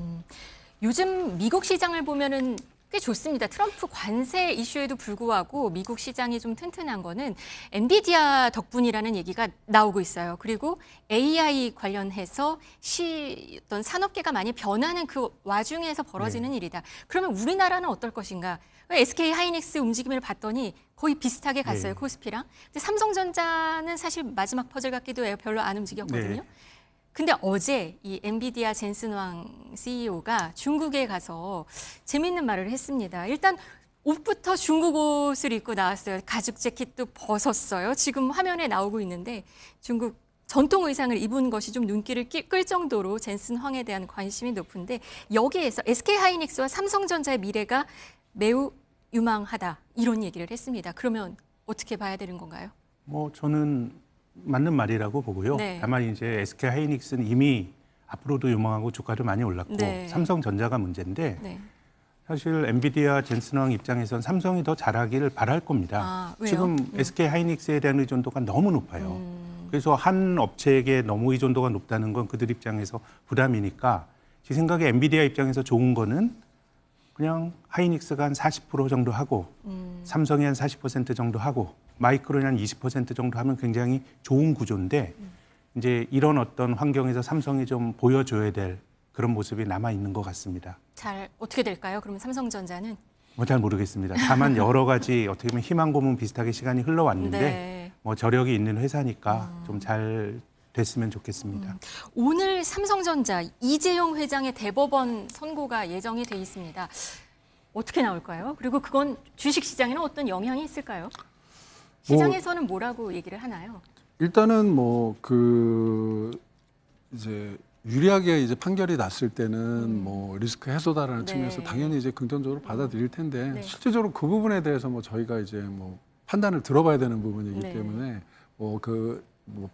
요즘 미국 시장을 보면은 꽤 좋습니다. 트럼프 관세 이슈에도 불구하고 미국 시장이 좀 튼튼한 거는 엔비디아 덕분이라는 얘기가 나오고 있어요. 그리고 AI 관련해서 어떤 산업계가 많이 변하는 그 와중에서 벌어지는 일이다. 그러면 우리나라는 어떨 것인가? SK 하이닉스 움직임을 봤더니 거의 비슷하게 갔어요. 네. 코스피랑. 근데 삼성전자는 사실 마지막 퍼즐 같기도 해요. 별로 안 움직였거든요. 네. 근데 어제 이 엔비디아 젠슨 왕 CEO가 중국에 가서 재밌는 말을 했습니다. 일단 옷부터 중국 옷을 입고 나왔어요. 가죽 재킷도 벗었어요. 지금 화면에 나오고 있는데 중국 전통 의상을 입은 것이 좀 눈길을 끌 정도로 젠슨 황에 대한 관심이 높은데 여기에서 SK하이닉스와 삼성전자의 미래가 매우 유망하다 이런 얘기를 했습니다. 그러면 어떻게 봐야 되는 건가요? 뭐 저는 맞는 말이라고 보고요. 네. 다만 이제 SK 하이닉스는 이미 앞으로도 유망하고 주가도 많이 올랐고 네. 삼성전자가 문제인데 네. 사실 엔비디아 젠슨 황 입장에선 삼성이 더 잘하기를 바랄 겁니다. 아, 왜요? 지금 SK 하이닉스에 대한 의존도가 너무 높아요. 그래서 한 업체에게 너무 의존도가 높다는 건 그들 입장에서 부담이니까 제 생각에 엔비디아 입장에서 좋은 거는 그냥 하이닉스가 한 40% 정도 하고 삼성이 한 40% 정도 하고 마이크론이 한 20% 정도 하면 굉장히 좋은 구조인데 이제 이런 어떤 환경에서 삼성이 좀 보여줘야 될 그런 모습이 남아 있는 것 같습니다. 잘 어떻게 될까요? 그러면 삼성전자는 뭐 잘 모르겠습니다. 다만 여러 가지 어떻게 보면 희망 고문 비슷하게 시간이 흘러왔는데 네. 뭐 저력이 있는 회사니까 좀 잘 됐으면 좋겠습니다. 오늘 삼성전자 이재용 회장의 대법원 선고가 예정이 돼 있습니다. 어떻게 나올까요? 그리고 그건 주식시장에는 어떤 영향이 있을까요? 시장에서는 뭐라고 얘기를 하나요? 일단은 뭐 이제 유리하게 이제 판결이 났을 때는 뭐 리스크 해소다라는 네. 측면에서 당연히 이제 긍정적으로 받아들일 텐데 네. 실질적으로 그 부분에 대해서 뭐 저희가 이제 뭐 판단을 들어봐야 되는 부분이기 네. 때문에 뭐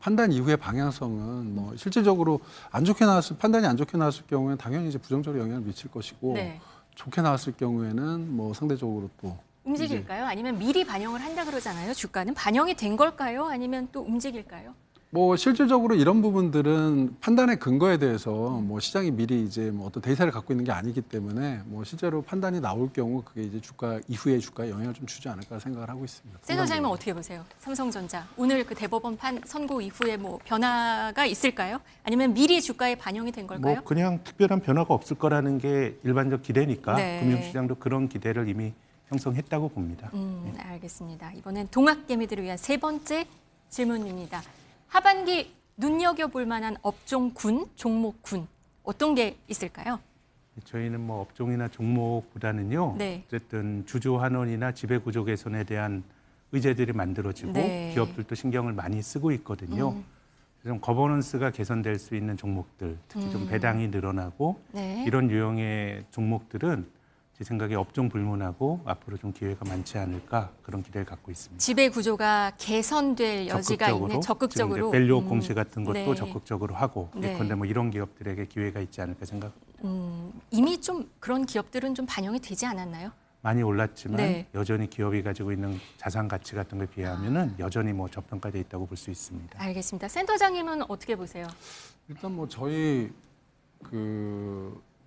판단 이후의 방향성은 뭐 실질적으로 안 좋게 나왔을 판단이 안 좋게 나왔을 경우에는 당연히 이제 부정적으로 영향을 미칠 것이고 네. 좋게 나왔을 경우에는 뭐 상대적으로 또 움직일까요? 아니면 미리 반영을 한다 그러잖아요. 주가는 반영이 된 걸까요? 아니면 또 움직일까요? 뭐 실질적으로 이런 부분들은 판단의 근거에 대해서 뭐 시장이 미리 이제 뭐 어떤 데이터를 갖고 있는 게 아니기 때문에 뭐 실제로 판단이 나올 경우 그게 이제 주가 이후에 주가에 영향을 좀 주지 않을까 생각을 하고 있습니다. 센터장님은 어떻게 보세요? 삼성전자 오늘 그 대법원 선고 이후에 뭐 변화가 있을까요? 아니면 미리 주가에 반영이 된 걸까요? 뭐 그냥 특별한 변화가 없을 거라는 게 일반적 기대니까 네. 금융시장도 그런 기대를 이미 형성했다고 봅니다. 알겠습니다. 이번엔 동학개미들을 위한 세 번째 질문입니다. 하반기 눈여겨볼 만한 업종군, 종목군 어떤 게 있을까요? 저희는 뭐 업종이나 종목보다는요. 네. 어쨌든 주주 환원이나 지배구조 개선에 대한 의제들이 만들어지고 네. 기업들도 신경을 많이 쓰고 있거든요. 좀 거버넌스가 개선될 수 있는 종목들, 특히 좀 배당이 늘어나고 네. 이런 유형의 종목들은 제 생각에 업종 불문하고 앞으로 좀 기회가 많지 않을까 그런 기대를 갖고 있습니다. 지배 구조가 개선될 여지가 있는 적극적으로 밸류업 공시 같은 것도 네. 적극적으로 하고 네. 예컨대 뭐 이런 기업들에게 기회가 있지 않을까 생각합니다. 이미 좀 그런 기업들은 좀 반영이 되지 않았나요? 많이 올랐지만 네. 여전히 기업이 가지고 있는 자산 가치 같은 거에 비하면은 여전히 뭐 저평가돼 있다고 볼 수 있습니다. 알겠습니다. 센터장님은 어떻게 보세요? 일단 뭐 저희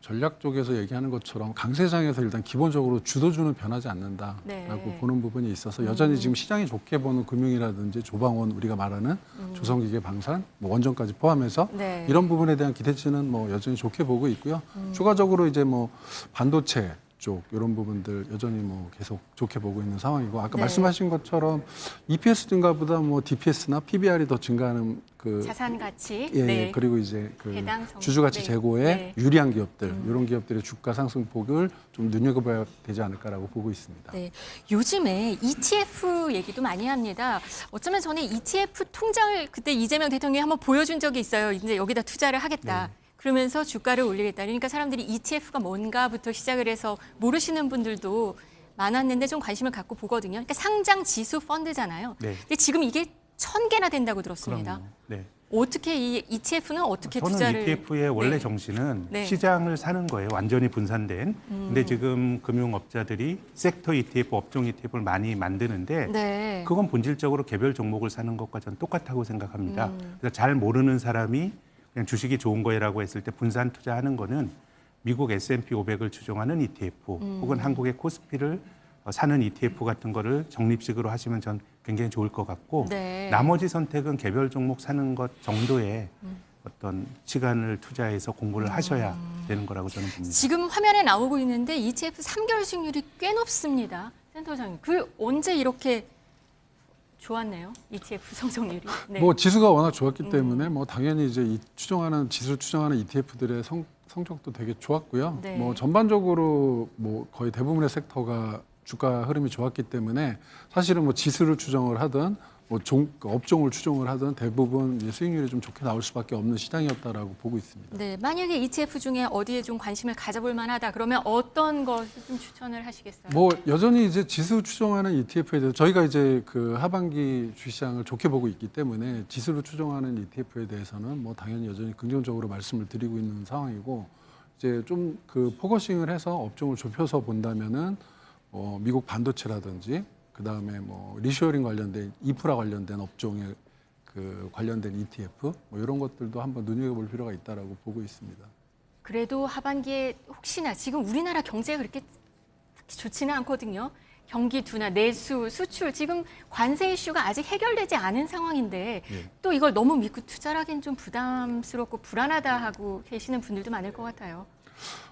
전략 쪽에서 얘기하는 것처럼 강세장에서 일단 기본적으로 주도주는 변하지 않는다라고 네. 보는 부분이 있어서 여전히 지금 시장이 좋게 보는 금융이라든지 조방원 우리가 말하는 조선기계 방산 뭐 원전까지 포함해서 네. 이런 부분에 대한 기대치는 뭐 여전히 좋게 보고 있고요. 추가적으로 이제 뭐 반도체 쪽 이런 부분들 여전히 뭐 계속 좋게 보고 있는 상황이고 아까 네. 말씀하신 것처럼 EPS 증가보다 뭐 DPS나 PBR이 더 증가하는 자산 가치, 예, 네. 그리고 이제 배당 성공. 주주가치 네. 제고에 네. 유리한 기업들 이런 기업들의 주가 상승폭을 좀 눈여겨봐야 되지 않을까라고 보고 있습니다. 네, 요즘에 ETF 얘기도 많이 합니다. 어쩌면 저는 ETF 통장을 그때 이재명 대통령이 한번 보여준 적이 있어요. 이제 여기다 투자를 하겠다. 그러면서 주가를 올리겠다. 그러니까 사람들이 ETF가 뭔가부터 시작을 해서 모르시는 분들도 많았는데 좀 관심을 갖고 보거든요. 그러니까 상장 지수 펀드잖아요. 네. 근데 지금 이게 1000개나 된다고 들었습니다. 그럼요. 네. 어떻게 이 ETF는 어떻게 저는 투자를 ETF의 원래 네. 정신은 네. 시장을 사는 거예요. 완전히 분산된. 근데 지금 금융업자들이 섹터 ETF, 업종 ETF를 많이 만드는데 네. 그건 본질적으로 개별 종목을 사는 것과 저는 똑같다고 생각합니다. 그래서 잘 모르는 사람이 그냥 주식이 좋은 거라고 했을 때 분산 투자하는 거는 미국 S&P 500을 추종하는 ETF 혹은 한국의 코스피를 사는 ETF 같은 거를 적립식으로 하시면 전 굉장히 좋을 것 같고 네. 나머지 선택은 개별 종목 사는 것 정도의 어떤 시간을 투자해서 공부를 하셔야 되는 거라고 저는 봅니다. 지금 화면에 나오고 있는데 ETF 3개월 수익률이 꽤 높습니다. 센터장님, 그 언제 이렇게 좋았네요? ETF 성장률이. 네. 뭐 지수가 워낙 좋았기 때문에 뭐 당연히 이제 지수 추정하는 ETF들의 성적도 되게 좋았고요. 네. 뭐 전반적으로 뭐 거의 대부분의 섹터가 주가 흐름이 좋았기 때문에 사실은 뭐 지수를 추정을 하든 그 업종을 추종을 하던 대부분 이제 수익률이 좀 좋게 나올 수밖에 없는 시장이었다라고 보고 있습니다. 네, 만약에 ETF 중에 어디에 좀 관심을 가져볼 만하다 그러면 어떤 것을 좀 추천을 하시겠어요? 뭐 여전히 이제 지수 추종하는 ETF에 대해서 저희가 이제 그 하반기 주시장을 좋게 보고 있기 때문에 지수를 추종하는 ETF에 대해서는 뭐 당연히 여전히 긍정적으로 말씀을 드리고 있는 상황이고 이제 좀 그 포커싱을 해서 업종을 좁혀서 본다면은 미국 반도체라든지 그 다음에 뭐 리쇼어링 관련된 인프라 관련된 업종에 그 관련된 ETF 뭐 이런 것들도 한번 눈여겨볼 필요가 있다라고 보고 있습니다. 그래도 하반기에 혹시나 지금 우리나라 경제가 그렇게 딱히 좋지는 않거든요. 경기 둔화, 내수, 수출 지금 관세 이슈가 아직 해결되지 않은 상황인데 또 이걸 너무 믿고 투자를 하기엔 좀 부담스럽고 불안하다 하고 계시는 분들도 많을 것 같아요.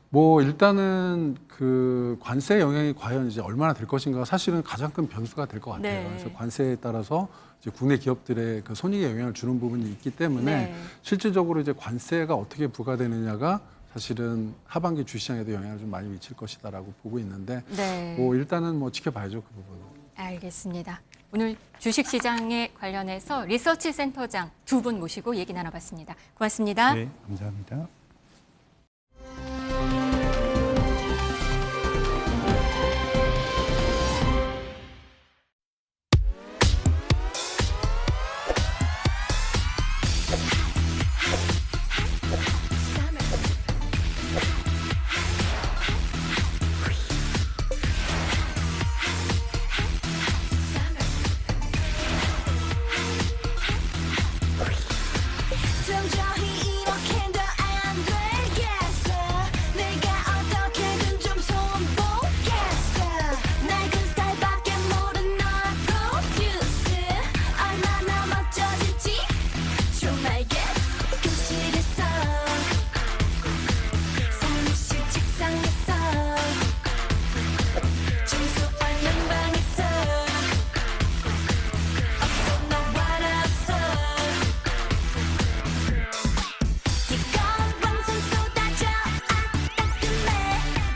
뭐 일단은 그 관세 영향이 과연 이제 얼마나 될 것인가 사실은 가장 큰 변수가 될 것 같아요. 네. 그래서 관세에 따라서 이제 국내 기업들의 그 손익에 영향을 주는 부분이 있기 때문에 네. 실질적으로 이제 관세가 어떻게 부과되느냐가 사실은 하반기 주시장에도 영향을 좀 많이 미칠 것이다라고 보고 있는데 네. 뭐 일단은 뭐 지켜봐야죠 그 부분은. 알겠습니다. 오늘 주식시장에 관련해서 리서치 센터장 두 분 모시고 얘기 나눠봤습니다. 고맙습니다. 네, 감사합니다. 도저히 이렇게도 안 되겠어. 내가 어떻게든 좀 손보겠어. 낡은 스타일밖에 모른 너의 프로듀스 얼마나 멋져질지 좀 알겠어. 교실에서 사무실 책상에서 청소하는 방에서 어서 너와 나서 뜨거운 방송 쏟아져 따끔해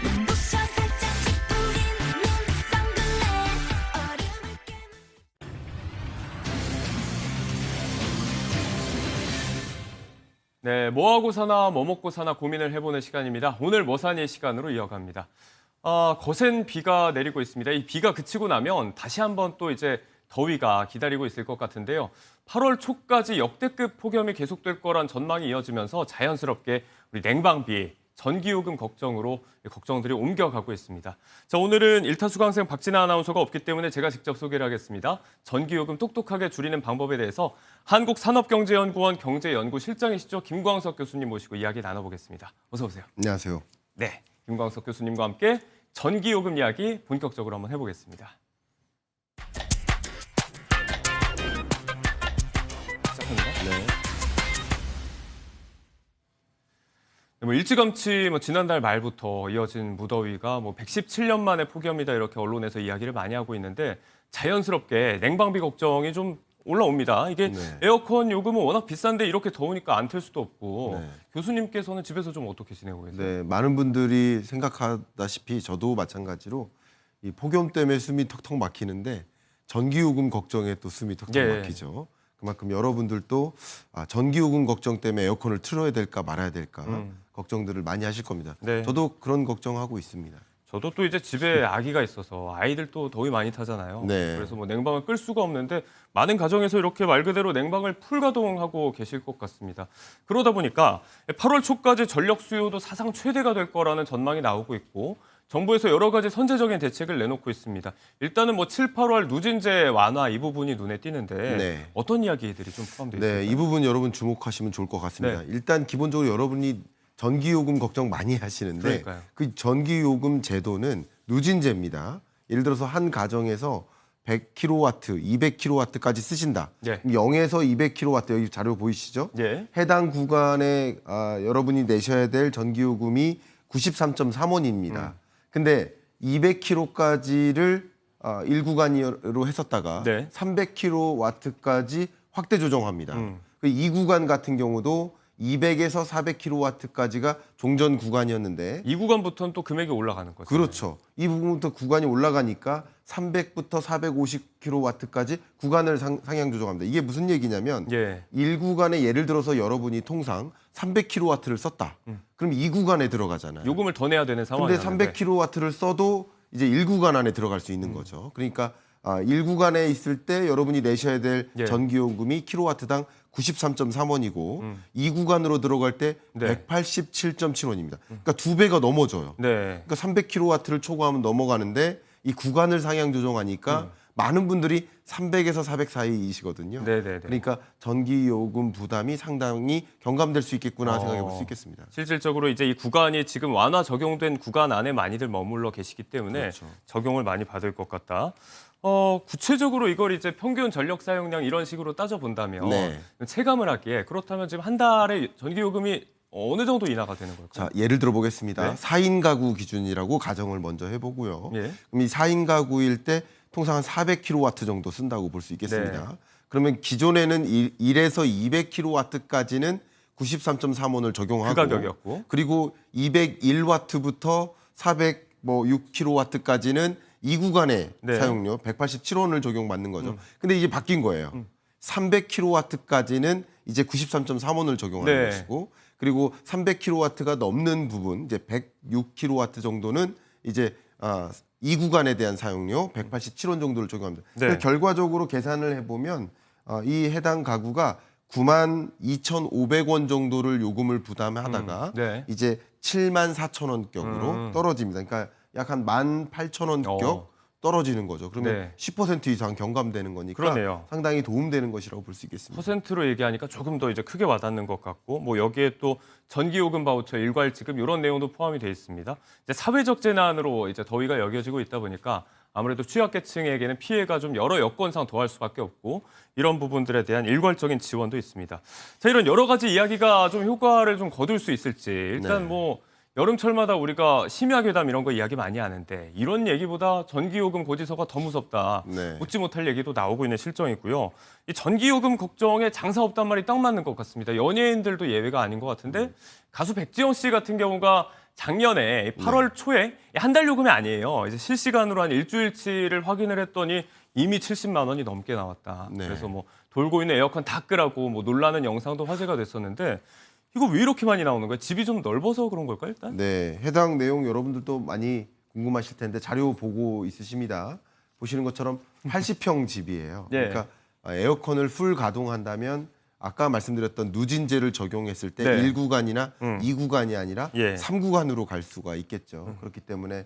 눈부셔 살짝 찌푸리는 선글라스 얼음을 깨 네, 뭐 하고 사나 뭐 먹고 사나 고민을 해보는 시간입니다. 오늘 뭐 사니 시간으로 이어갑니다. 거센 비가 내리고 있습니다. 이 비가 그치고 나면 다시 한번 또 이제 더위가 기다리고 있을 것 같은데요. 8월 초까지 역대급 폭염이 계속될 거란 전망이 이어지면서 자연스럽게 우리 냉방비, 전기요금 걱정으로 걱정들이 옮겨가고 있습니다. 자, 오늘은 일타 수강생 박진아 아나운서가 없기 때문에 제가 직접 소개를 하겠습니다. 전기요금 똑똑하게 줄이는 방법에 대해서 한국산업경제연구원 경제연구실장이시죠. 김광석 교수님 모시고 이야기 나눠보겠습니다. 어서 오세요. 안녕하세요. 네, 김광석 교수님과 함께 전기요금 이야기 본격적으로 한번 해보겠습니다. 시작합니다. 네. 뭐 일찌감치 지난달 말부터 이어진 무더위가 117년 만에 폭염이다 이렇게 언론에서 이야기를 많이 하고 있는데 자연스럽게 냉방비 걱정이 좀 올라옵니다. 이게 네. 에어컨 요금은 워낙 비싼데 이렇게 더우니까 안 틀 수도 없고 네. 교수님께서는 집에서 좀 어떻게 지내고 계세요? 네, 많은 분들이 생각하다시피 저도 마찬가지로 이 폭염 때문에 숨이 턱턱 막히는데 전기요금 걱정에 또 숨이 턱턱 예. 막히죠. 그만큼 여러분들도 전기요금 걱정 때문에 에어컨을 틀어야 될까 말아야 될까 걱정들을 많이 하실 겁니다. 네. 저도 그런 걱정하고 있습니다. 저도 또 이제 집에 아기가 있어서 아이들 또 더위 많이 타잖아요. 네. 그래서 냉방을 끌 수가 없는데 많은 가정에서 이렇게 말 그대로 냉방을 풀가동하고 계실 것 같습니다. 그러다 보니까 8월 초까지 전력 수요도 사상 최대가 될 거라는 전망이 나오고 있고 정부에서 여러 가지 선제적인 대책을 내놓고 있습니다. 일단은 7, 8월 누진제 완화 이 부분이 눈에 띄는데 네. 어떤 이야기들이 좀 포함되어 있을까요? 네, 이 부분 여러분 주목하시면 좋을 것 같습니다. 네. 일단 기본적으로 여러분이 전기요금 걱정 많이 하시는데 그러니까요. 그 전기요금 제도는 누진제입니다. 예를 들어서 한 가정에서 100kW, 200kW까지 쓰신다. 네. 그럼 0에서 200kW 여기 자료 보이시죠? 예. 해당 구간에 여러분이 내셔야 될 전기요금이 93.3원입니다. 근데 200kW까지를 1구간으로 했었다가 네. 300kW까지 확대 조정합니다. 그 이 구간 같은 경우도 200에서 400kW까지가 종전 구간이었는데 이 구간부터는 또 금액이 올라가는 거죠. 그렇죠. 이 부분부터 구간이 올라가니까 300부터 450kW까지 구간을 상향 조정합니다. 이게 무슨 얘기냐면 예. 1구간에 예를 들어서 여러분이 통상 300kW를 썼다. 그럼 2구간에 들어가잖아요. 요금을 더 내야 되는 상황이 근데 300kW를 써도 이제 1구간 안에 들어갈 수 있는 거죠. 그러니까 1구간에 있을 때 여러분이 내셔야 될 예. 전기요금이 킬로와트당 93.3원이고 2구간으로 들어갈 때 네. 187.7원입니다. 그러니까 2배가 넘어져요. 네. 그러니까 300kW를 초과하면 넘어가는데 이 구간을 상향 조정하니까 많은 분들이 300에서 400 사이이시거든요. 네네네. 그러니까 전기요금 부담이 상당히 경감될 수 있겠구나 생각해 볼 수 있겠습니다. 실질적으로 이제 이 구간이 지금 완화 적용된 구간 안에 많이들 머물러 계시기 때문에 그렇죠. 적용을 많이 받을 것 같다. 구체적으로 이걸 이제 평균 전력 사용량 이런 식으로 따져 본다면 네. 체감을 하기에 그렇다면 지금 한 달에 전기요금이 어느 정도 인하가 되는 걸까요? 자, 예를 들어 보겠습니다. 네. 4인 가구 기준이라고 가정을 먼저 해보고요. 예. 그럼 이 4인 가구일 때 통상 한 400kW 정도 쓴다고 볼 수 있겠습니다. 네. 그러면 기존에는 1에서 200kW까지는 93.3원을 적용하고 그 가격이었고. 그리고 201W부터 406kW까지는 이 구간의 네. 사용료 187원을 적용받는 거죠. 근데 이게 바뀐 거예요. 300kW까지는 이제 93.3원을 적용하는 네. 것이고 그리고 300kW가 넘는 부분 이제 106kW 정도는 이제 이 구간에 대한 사용료 187원 정도를 적용합니다. 네. 그래서 결과적으로 계산을 해보면 이 해당 가구가 92,500원 정도를 요금을 부담하다가 네. 이제 74,000원 격으로 떨어집니다. 그러니까 약 한 18,000원 격 떨어지는 거죠. 그러면 네. 10% 이상 경감되는 거니까 그러네요. 상당히 도움되는 것이라고 볼 수 있겠습니다. 퍼센트로 얘기하니까 조금 더 이제 크게 와닿는 것 같고 뭐 여기에 또 전기요금 바우처 일괄 지급 이런 내용도 포함이 돼 있습니다. 이제 사회적 재난으로 이제 더위가 여겨지고 있다 보니까 아무래도 취약계층에게는 피해가 좀 여러 여건상 더할 수밖에 없고 이런 부분들에 대한 일괄적인 지원도 있습니다. 자, 이런 여러 가지 이야기가 좀 효과를 좀 거둘 수 있을지 일단 네. 뭐 여름철마다 우리가 심야괴담 이런 거 이야기 많이 하는데 이런 얘기보다 전기요금 고지서가 더 무섭다. 네. 웃지 못할 얘기도 나오고 있는 실정이고요. 이 전기요금 걱정에 장사 없단 말이 딱 맞는 것 같습니다. 연예인들도 예외가 아닌 것 같은데 가수 백지영 씨 같은 경우가 작년에 8월 초에 한 달 요금이 아니에요. 이제 실시간으로 한 일주일치를 확인을 했더니 이미 70만 원이 넘게 나왔다. 네. 그래서 뭐 돌고 있는 에어컨 다 끄라고 뭐 놀라는 영상도 화제가 됐었는데 이거 왜 이렇게 많이 나오는 거예요? 집이 좀 넓어서 그런 걸까요, 일단? 네, 해당 내용 여러분들도 많이 궁금하실 텐데 자료 보고 있으십니다. 보시는 것처럼 80평 집이에요. 예. 그러니까 에어컨을 풀 가동한다면 아까 말씀드렸던 누진제를 적용했을 때 네. 1구간이나 2구간이 아니라 예. 3구간으로 갈 수가 있겠죠. 그렇기 때문에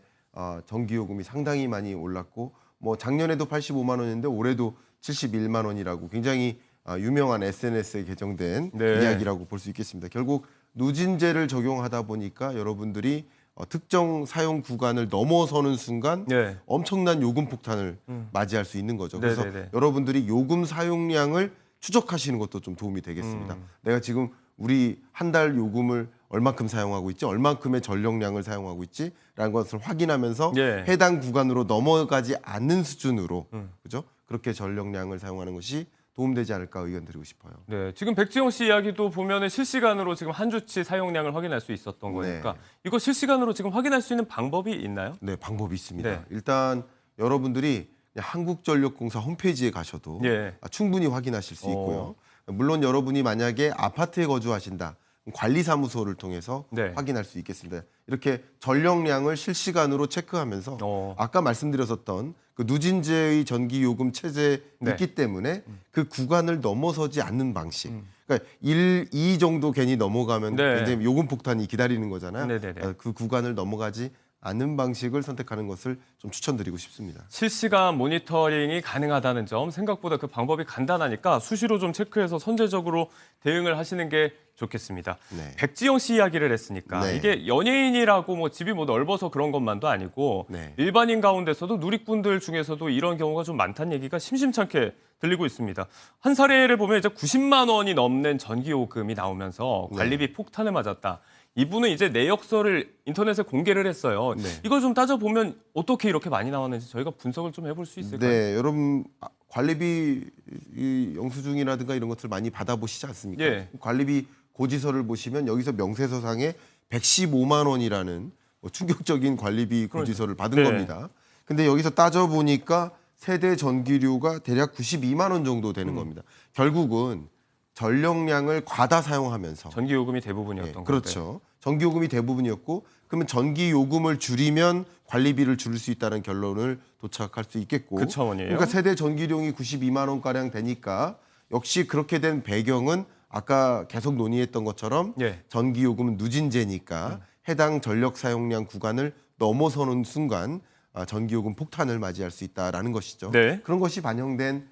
전기요금이 상당히 많이 올랐고 뭐 작년에도 85만 원인데 올해도 71만 원이라고 굉장히 유명한 SNS에 개정된 네. 이야기라고 볼 수 있겠습니다. 결국 누진제를 적용하다 보니까 여러분들이 특정 사용 구간을 넘어서는 순간 네. 엄청난 요금 폭탄을 맞이할 수 있는 거죠. 그래서 네네네. 여러분들이 요금 사용량을 추적하시는 것도 좀 도움이 되겠습니다. 내가 지금 우리 한 달 요금을 얼만큼 사용하고 있지, 얼만큼의 전력량을 사용하고 있지라는 것을 확인하면서 예. 해당 구간으로 넘어가지 않는 수준으로 그죠? 그렇게 전력량을 사용하는 것이 도움되지 않을까 의견 드리고 싶어요. 네, 지금 백지영 씨 이야기도 보면은 실시간으로 지금 한 주치 사용량을 확인할 수 있었던 네. 거니까 이거 실시간으로 지금 확인할 수 있는 방법이 있나요? 네, 방법이 있습니다. 네. 일단 여러분들이 그냥 한국전력공사 홈페이지에 가셔도 예. 충분히 확인하실 수 있고요. 물론 여러분이 만약에 아파트에 거주하신다. 그럼 관리사무소를 통해서 네. 확인할 수 있겠습니다. 이렇게 전력량을 실시간으로 체크하면서 아까 말씀드렸었던 그 누진제의 전기요금 체제에 네. 있기 때문에 그 구간을 넘어서지 않는 방식. 그러니까 1, 2 정도 괜히 넘어가면 네. 굉장히 요금 폭탄이 기다리는 거잖아요. 네네네. 그 구간을 넘어가지 않는 방식을 선택하는 것을 좀 추천드리고 싶습니다. 실시간 모니터링이 가능하다는 점 생각보다 그 방법이 간단하니까 수시로 좀 체크해서 선제적으로 대응을 하시는 게 좋겠습니다. 네. 백지영 씨 이야기를 했으니까 네. 이게 연예인이라고 뭐 집이 뭐 넓어서 그런 것만도 아니고 네. 일반인 가운데서도 누리꾼들 중에서도 이런 경우가 좀 많다는 얘기가 심심찮게 들리고 있습니다. 한 사례를 보면 이제 90만 원이 넘는 전기요금이 나오면서 관리비 폭탄을 맞았다. 이분은 이제 내역서를 인터넷에 공개를 했어요. 네. 이걸 좀 따져보면 어떻게 이렇게 많이 나왔는지 저희가 분석을 좀 해볼 수 있을까요? 네, 여러분 관리비 이 영수증이라든가 이런 것들 많이 받아보시지 않습니까? 예. 관리비 고지서를 보시면 여기서 명세서상에 115만 원이라는 뭐 충격적인 관리비 고지서를 받은 네. 겁니다. 근데 여기서 따져 보니까 세대 전기료가 대략 92만 원 정도 되는 겁니다. 결국은 전력량을 과다 사용하면서 전기 요금이 대부분이었던 예, 건데. 그렇죠. 전기 요금이 대부분이었고 그러면 전기 요금을 줄이면 관리비를 줄일 수 있다는 결론을 도착할 수 있겠고. 그 차원이에요? 그러니까 세대 전기료이 92만 원 가량 되니까 역시 그렇게 된 배경은 아까 계속 논의했던 것처럼 예. 전기 요금은 누진제니까 해당 전력 사용량 구간을 넘어서는 순간 전기 요금 폭탄을 맞이할 수 있다라는 것이죠. 네. 그런 것이 반영된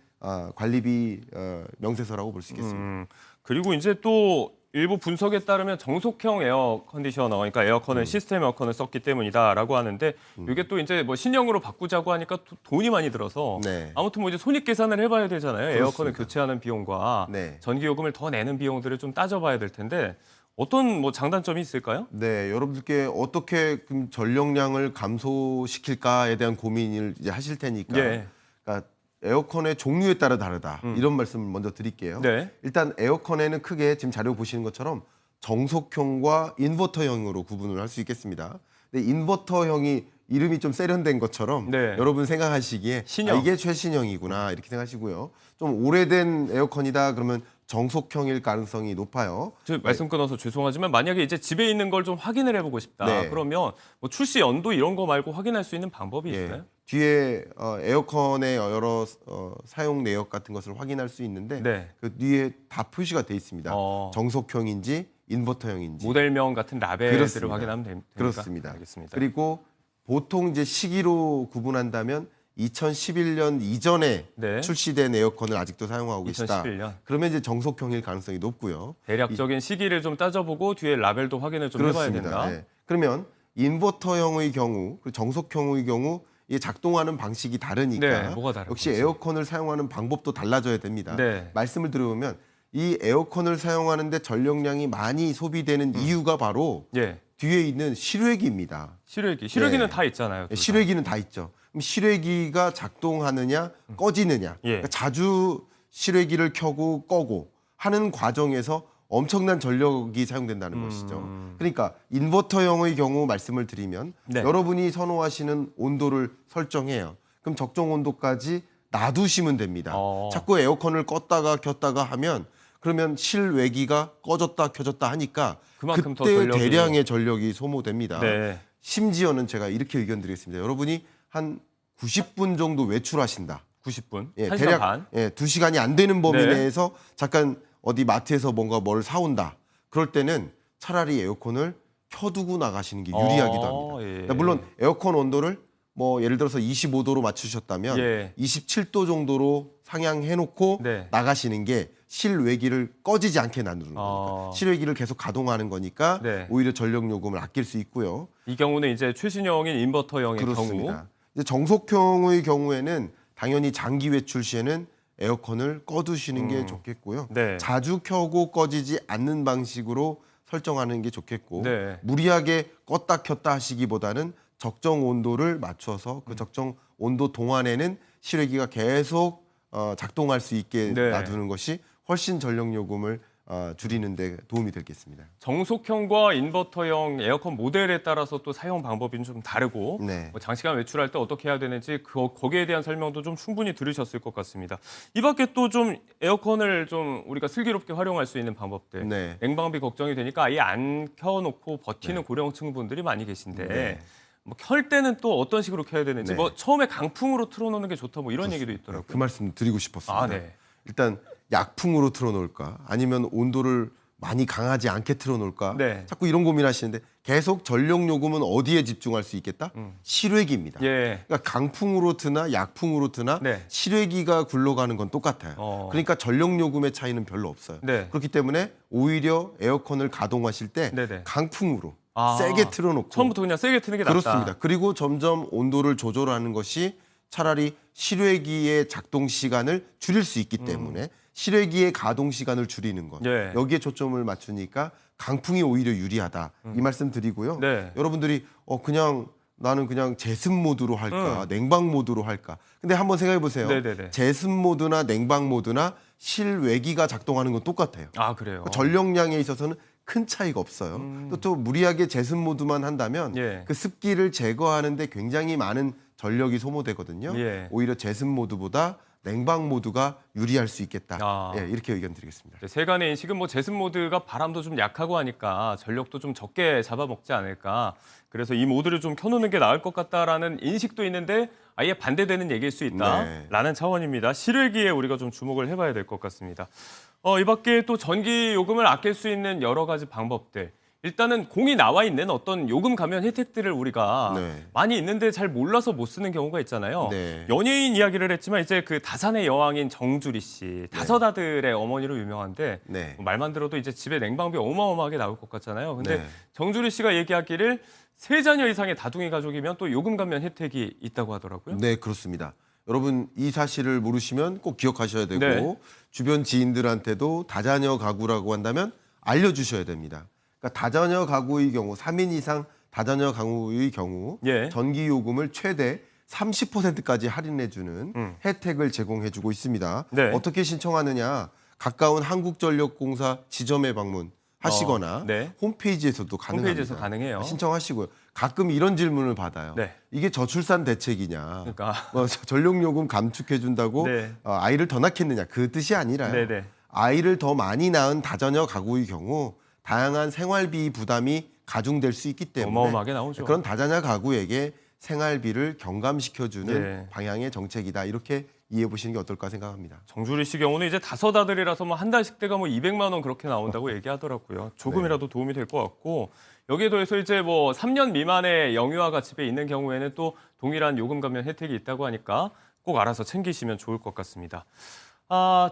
관리비 명세서라고 볼 수 있겠습니다. 그리고 이제 또 일부 분석에 따르면 정속형 에어 컨디셔너, 그러니까 에어컨을 시스템 에어컨을 썼기 때문이다라고 하는데 이게 또 이제 뭐 신형으로 바꾸자고 하니까 돈이 많이 들어서 네. 아무튼 뭐 이제 손익 계산을 해봐야 되잖아요. 에어컨을 그렇습니다. 교체하는 비용과 네. 전기 요금을 더 내는 비용들을 좀 따져봐야 될 텐데 어떤 뭐 장단점이 있을까요? 네, 여러분들께 어떻게 그럼 전력량을 감소시킬까에 대한 고민을 이제 하실 테니까, 예. 그러니까 에어컨의 종류에 따라 다르다 이런 말씀을 먼저 드릴게요. 네. 일단 에어컨에는 크게 지금 자료 보시는 것처럼 정속형과 인버터형으로 구분을 할 수 있겠습니다. 근데 인버터형이 이름이 좀 세련된 것처럼 네. 여러분 생각하시기에 신형. 이게 최신형이구나 이렇게 생각하시고요. 좀 오래된 에어컨이다 그러면 정속형일 가능성이 높아요. 저 말씀 끊어서 죄송하지만 만약에 이제 집에 있는 걸 좀 확인을 해보고 싶다. 네. 그러면 뭐 출시 연도 이런 거 말고 확인할 수 있는 방법이 예. 있어요? 뒤에 에어컨의 여러 사용 내역 같은 것을 확인할 수 있는데 네. 그 뒤에 다 표시가 돼 있습니다. 어. 정속형인지 인버터형인지. 모델명 같은 라벨들을 그렇습니다. 확인하면 됩니까? 그렇습니다. 알겠습니다. 그리고 보통 이제 시기로 구분한다면 2011년 이전에 네. 출시된 에어컨을 아직도 사용하고 계시다. 2011년. 그러면 이제 정속형일 가능성이 높고요. 대략적인 시기를 좀 따져보고 뒤에 라벨도 확인을 좀 해봐야 된다. 네. 그러면 인버터형의 경우, 그리고 정속형의 경우 이게 작동하는 방식이 다르니까 네, 뭐가 다른 역시 거지? 에어컨을 사용하는 방법도 달라져야 됩니다. 네. 말씀을 들어보면 이 에어컨을 사용하는데 전력량이 많이 소비되는 이유가 바로 예. 뒤에 있는 실외기입니다. 실외기는 네. 다 있잖아요. 둘 다. 실외기는 다 있죠. 그럼 실외기가 작동하느냐 꺼지느냐 예. 그러니까 자주 실외기를 켜고 꺼고 하는 과정에서 엄청난 전력이 사용된다는 것이죠. 그러니까 인버터형의 경우 말씀을 드리면 네. 여러분이 선호하시는 온도를 설정해요. 그럼 적정 온도까지 놔두시면 됩니다. 자꾸 에어컨을 껐다가 켰다가 하면 그러면 실외기가 꺼졌다 켜졌다 하니까 그만큼 더 그때 전력이- 대량의 전력이 소모됩니다. 네. 심지어는 제가 이렇게 의견 드리겠습니다. 여러분이 한 90분 정도 외출하신다. 90분, 예, 1시간 대략 반. 2시간이 안 되는 범위 네. 내에서 잠깐 어디 마트에서 뭔가 뭘 사온다. 그럴 때는 차라리 에어컨을 켜두고 나가시는 게 유리하기도 합니다. 예. 그러니까 물론 에어컨 온도를 뭐 예를 들어서 25도로 맞추셨다면 예. 27도 정도로 상향해놓고 네. 나가시는 게 실외기를 꺼지지 않게 놔두는 거니까 어. 실외기를 계속 가동하는 거니까 네. 오히려 전력 요금을 아낄 수 있고요. 이 경우는 이제 최신형인 인버터형의 경우. 그렇습니다. 이제 정속형의 경우에는 당연히 장기 외출 시에는 에어컨을 꺼두시는 게 좋겠고요. 네. 자주 켜고 꺼지지 않는 방식으로 설정하는 게 좋겠고 네. 무리하게 껐다 켰다 하시기보다는 적정 온도를 맞춰서 그 적정 온도 동안에는 실외기가 계속 작동할 수 있게 네. 놔두는 것이 훨씬 전력 요금을 줄이는 데 도움이 되겠습니다. 정속형과 인버터형 에어컨 모델에 따라서 또 사용 방법이 좀 다르고 네. 뭐 장시간 외출할 때 어떻게 해야 되는지 거기에 대한 설명도 좀 충분히 들으셨을 것 같습니다. 이 밖에 또 좀 에어컨을 좀 우리가 슬기롭게 활용할 수 있는 방법들. 네. 냉방비 걱정이 되니까 아예 안 켜놓고 버티는 고령층 분들이 많이 계신데 네. 뭐 켤 때는 또 어떤 식으로 켜야 되는지 네. 뭐 처음에 강풍으로 틀어놓는 게 좋다 뭐 이런 얘기도 있더라고요. 그 말씀 드리고 싶었습니다. 아, 네. 일단 약풍으로 틀어놓을까 아니면 온도를 많이 강하지 않게 틀어놓을까 네. 자꾸 이런 고민하시는데 계속 전력 요금은 어디에 집중할 수 있겠다? 실외기입니다. 예. 그러니까 강풍으로 트나 약풍으로 트나 네. 실외기가 굴러가는 건 똑같아요. 그러니까 전력 요금의 차이는 별로 없어요. 네. 그렇기 때문에 오히려 에어컨을 가동하실 때 네네. 강풍으로 아, 세게 틀어놓고 처음부터 그냥 세게 트는 게 낫다. 그렇습니다. 그리고 점점 온도를 조절하는 것이 차라리 실외기의 작동 시간을 줄일 수 있기 때문에 실외기의 가동 시간을 줄이는 것. 예. 여기에 초점을 맞추니까 강풍이 오히려 유리하다. 이 말씀 드리고요. 네. 여러분들이 나는 그냥 제습 모드로 할까, 냉방 모드로 할까. 근데 한번 생각해 보세요. 네네네. 제습 모드나 냉방 모드나 실외기가 작동하는 건 똑같아요. 아, 그래요. 전력량에 있어서는 큰 차이가 없어요. 또 무리하게 제습 모드만 한다면 예. 그 습기를 제거하는데 굉장히 많은 전력이 소모되거든요. 예. 오히려 제습 모드보다 냉방 모드가 유리할 수 있겠다. 아. 예, 이렇게 의견 드리겠습니다. 세간의 인식은 뭐 제습 모드가 바람도 좀 약하고 하니까 전력도 좀 적게 잡아먹지 않을까. 그래서 이 모드를 좀 켜놓는 게 나을 것 같다라는 인식도 있는데 아예 반대되는 얘기일 수 있다라는 차원입니다. 실외기에 우리가 좀 주목을 해봐야 될 것 같습니다. 이 밖에 또 전기 요금을 아낄 수 있는 여러 가지 방법들. 일단은 공이 나와 있는 어떤 요금 감면 혜택들을 우리가 네. 많이 있는데 잘 몰라서 못 쓰는 경우가 있잖아요. 네. 연예인 이야기를 했지만 이제 그 다산의 여왕인 정주리 씨, 다섯아들의 어머니로 유명한데 네. 말만 들어도 이제 집에 냉방비 어마어마하게 나올 것 같잖아요. 근데 네. 정주리 씨가 얘기하기를 3자녀 이상의 다둥이 가족이면 또 요금 감면 혜택이 있다고 하더라고요. 네, 그렇습니다. 여러분 이 사실을 모르시면 꼭 기억하셔야 되고 네. 주변 지인들한테도 다자녀 가구라고 한다면 알려주셔야 됩니다. 그러니까 다자녀 가구의 경우 3인 이상 다자녀 가구의 경우 예. 전기 요금을 최대 30%까지 할인해주는 혜택을 제공해주고 있습니다. 네. 어떻게 신청하느냐? 가까운 한국전력공사 지점에 방문하시거나 네. 홈페이지에서도 가능합니다. 홈페이지에서 가능해요. 신청하시고요. 가끔 이런 질문을 받아요. 네. 이게 저출산 대책이냐? 그러니까. 전력요금 감축해준다고 네. 아이를 더 낳겠느냐? 그 뜻이 아니라요. 네네. 아이를 더 많이 낳은 다자녀 가구의 경우 다양한 생활비 부담이 가중될 수 있기 때문에 어마어마하게 나오죠. 그런 다자녀 가구에게 생활비를 경감시켜주는 네. 방향의 정책이다. 이렇게 이해해 보시는 게 어떨까 생각합니다. 정주리 씨 경우는 이제 5아들이라서 뭐 한 달 식대가 뭐 200만 원 그렇게 나온다고 얘기하더라고요. 조금이라도 도움이 될 것 같고 여기에 더해서 이제 뭐 3년 미만의 영유아가 집에 있는 경우에는 또 동일한 요금 감면 혜택이 있다고 하니까 꼭 알아서 챙기시면 좋을 것 같습니다.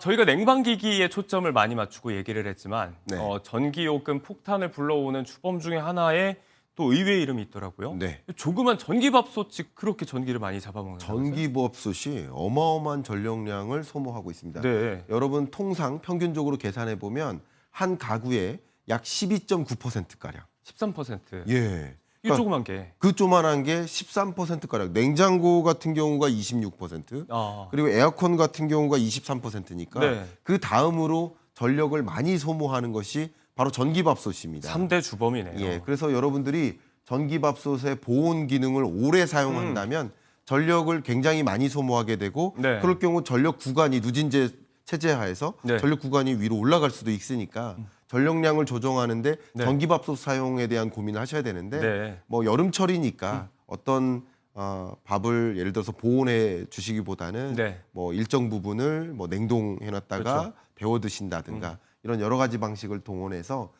저희가 냉방기기에 초점을 많이 맞추고 얘기를 했지만 네. 전기요금 폭탄을 불러오는 주범 중에 하나에 또 의외의 이름이 있더라고요. 네. 조그만 전기밥솥이 그렇게 전기를 많이 잡아먹는 전기밥솥이 어마어마한 전력량을 소모하고 있습니다. 네. 여러분 통상 평균적으로 계산해 보면 한 가구에 약 12.9%가량. 13%. 예. 이게 조그만 게. 그 조만한 게 13%가량. 냉장고 같은 경우가 26%, 그리고 에어컨 같은 경우가 23%니까 네. 그 다음으로 전력을 많이 소모하는 것이 바로 전기밥솥입니다. 3대 주범이네요. 예. 그래서 여러분들이 전기밥솥의 보온 기능을 오래 사용한다면 전력을 굉장히 많이 소모하게 되고 네. 그럴 경우 전력 구간이 누진제 체제 하에서 네. 전력 구간이 위로 올라갈 수도 있으니까 전력량을 조정하는데 네. 전기밥솥 사용에 대한 고민을 하셔야 되는데 네. 뭐 여름철이니까 어떤 밥을 예를 들어서 보온해 주시기보다는 네. 뭐 일정 부분을 뭐 냉동해 놨다가 그렇죠. 데워 드신다든가 이런 여러 가지 방식을 동원해서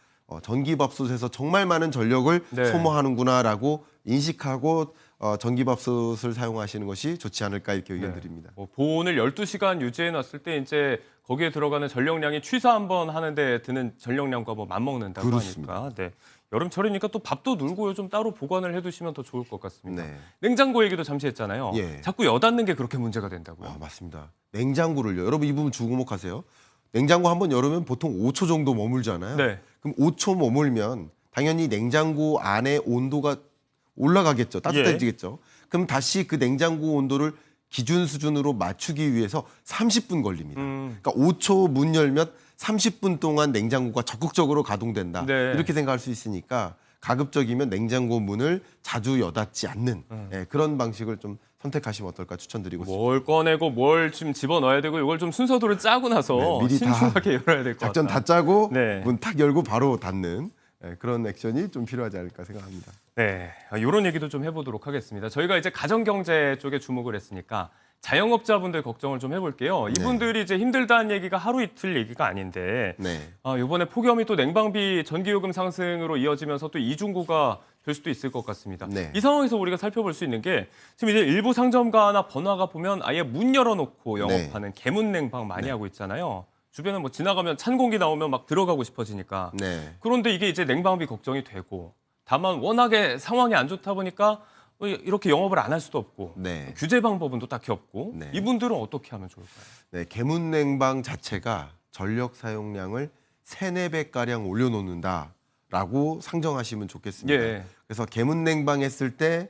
전기밥솥에서 정말 많은 전력을 네. 소모하는구나라고 인식하고 전기밥솥을 사용하시는 것이 좋지 않을까 이렇게 의견 드립니다. 뭐 보온을 12시간 유지해 놨을 때 이제 거기에 들어가는 전력량이 취사 한번 하는데 드는 전력량과 뭐 맞먹는다고 그렇습니다. 하니까. 네. 여름철이니까 또 밥도 늘고요. 좀 따로 보관을 해 두시면 더 좋을 것 같습니다. 네. 냉장고 얘기도 잠시 했잖아요. 예. 자꾸 여닫는 게 그렇게 문제가 된다고요. 맞습니다. 냉장고를요. 여러분 이 부분 주목하세요. 냉장고 한번 열으면 보통 5초 정도 머물잖아요. 네. 그럼 5초 머물면 당연히 냉장고 안에 온도가 올라가겠죠. 따뜻해지겠죠. 그럼 다시 그 냉장고 온도를 기준 수준으로 맞추기 위해서 30분 걸립니다. 그러니까 5초 문 열면 30분 동안 냉장고가 적극적으로 가동된다. 네. 이렇게 생각할 수 있으니까 가급적이면 냉장고 문을 자주 여닫지 않는 그런 방식을 좀 선택하시면 어떨까 추천드리고 싶습니다. 뭘 꺼내고 뭘 지금 집어넣어야 되고 이걸 좀 순서대로 짜고 나서 네, 미리 다 신중하게 열어야 될 것 같아요. 작전 다 짜고 네. 문 탁 열고 바로 닫는 그런 액션이 좀 필요하지 않을까 생각합니다. 네, 이런 얘기도 좀 해보도록 하겠습니다. 저희가 이제 가정경제 쪽에 주목을 했으니까 자영업자분들 걱정을 좀 해볼게요. 이분들이 이제 힘들다는 얘기가 하루 이틀 얘기가 아닌데 네. 이번에 폭염이 또 냉방비 전기요금 상승으로 이어지면서 또 이중고가 될 수도 있을 것 같습니다. 네. 이 상황에서 우리가 살펴볼 수 있는 게 지금 이제 일부 상점가나 번화가 보면 아예 문 열어놓고 영업하는 개문 냉방 많이 하고 있잖아요. 주변에 뭐 지나가면 찬 공기 나오면 막 들어가고 싶어지니까. 네. 그런데 이게 이제 냉방비 걱정이 되고 다만 워낙에 상황이 안 좋다 보니까 이렇게 영업을 안 할 수도 없고 네. 규제 방법은 또 딱히 없고 네. 이분들은 어떻게 하면 좋을까요? 네, 개문냉방 자체가 전력 사용량을 3-4배 가량 올려놓는다라고 상정하시면 좋겠습니다. 예. 그래서 개문냉방 했을 때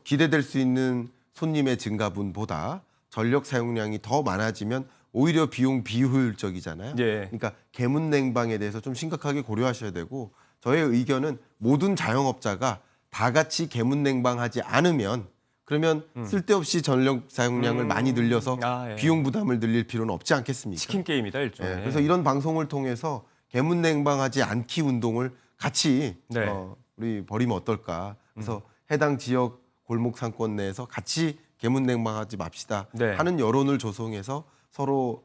기대될 수 있는 손님의 증가분보다 전력 사용량이 더 많아지면 오히려 비용 비효율적이잖아요. 예. 그러니까 개문냉방에 대해서 좀 심각하게 고려하셔야 되고 저의 의견은 모든 자영업자가 다 같이 개문냉방하지 않으면 그러면 쓸데없이 전력 사용량을 많이 늘려서 아, 예. 비용 부담을 늘릴 필요는 없지 않겠습니까? 치킨 게임이다 일종의. 예, 그래서 이런 방송을 통해서 개문냉방하지 않기 운동을 같이 네. 우리 벌이면 어떨까? 그래서 해당 지역 골목 상권 내에서 같이 개문냉방하지 맙시다 네. 하는 여론을 조성해서 서로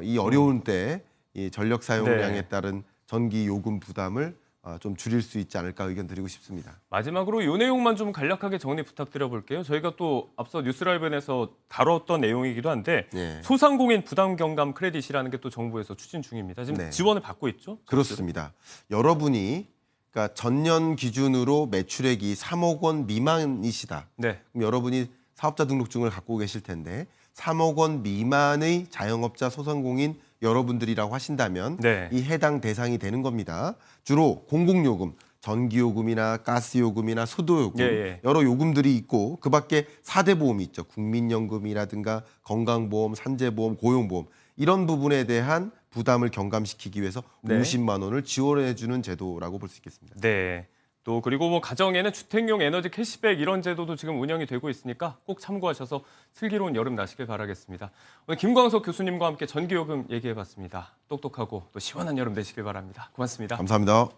이 어려운 때에 이 전력 사용량에 네. 따른 전기 요금 부담을 좀 줄일 수 있지 않을까 의견 드리고 싶습니다. 마지막으로 이 내용만 좀 간략하게 정리 부탁드려 볼게요. 저희가 또 앞서 뉴스라이브에서 다뤘던 내용이기도 한데 네. 소상공인 부담 경감 크레딧이라는 게 또 정부에서 추진 중입니다. 지금 네. 지원을 받고 있죠? 그렇습니다. 여러분이 그러니까 전년 기준으로 매출액이 3억 원 미만이시다. 네. 그럼 여러분이 사업자 등록증을 갖고 계실 텐데 3억 원 미만의 자영업자 소상공인 여러분들이라고 하신다면 네. 이 해당 대상이 되는 겁니다. 주로 공공요금, 전기요금이나 가스요금이나 수도요금 예, 예. 여러 요금들이 있고 그 밖에 4대 보험이 있죠. 국민연금이라든가 건강보험, 산재보험, 고용보험 이런 부분에 대한 부담을 경감시키기 위해서 네. 50만 원을 지원해주는 제도라고 볼 수 있겠습니다. 네. 또 그리고 뭐 가정에는 주택용 에너지 캐시백 이런 제도도 지금 운영이 되고 있으니까 꼭 참고하셔서 슬기로운 여름 나시길 바라겠습니다. 오늘 김광석 교수님과 함께 전기요금 얘기해봤습니다. 똑똑하고 또 시원한 여름 되시길 바랍니다. 고맙습니다. 감사합니다.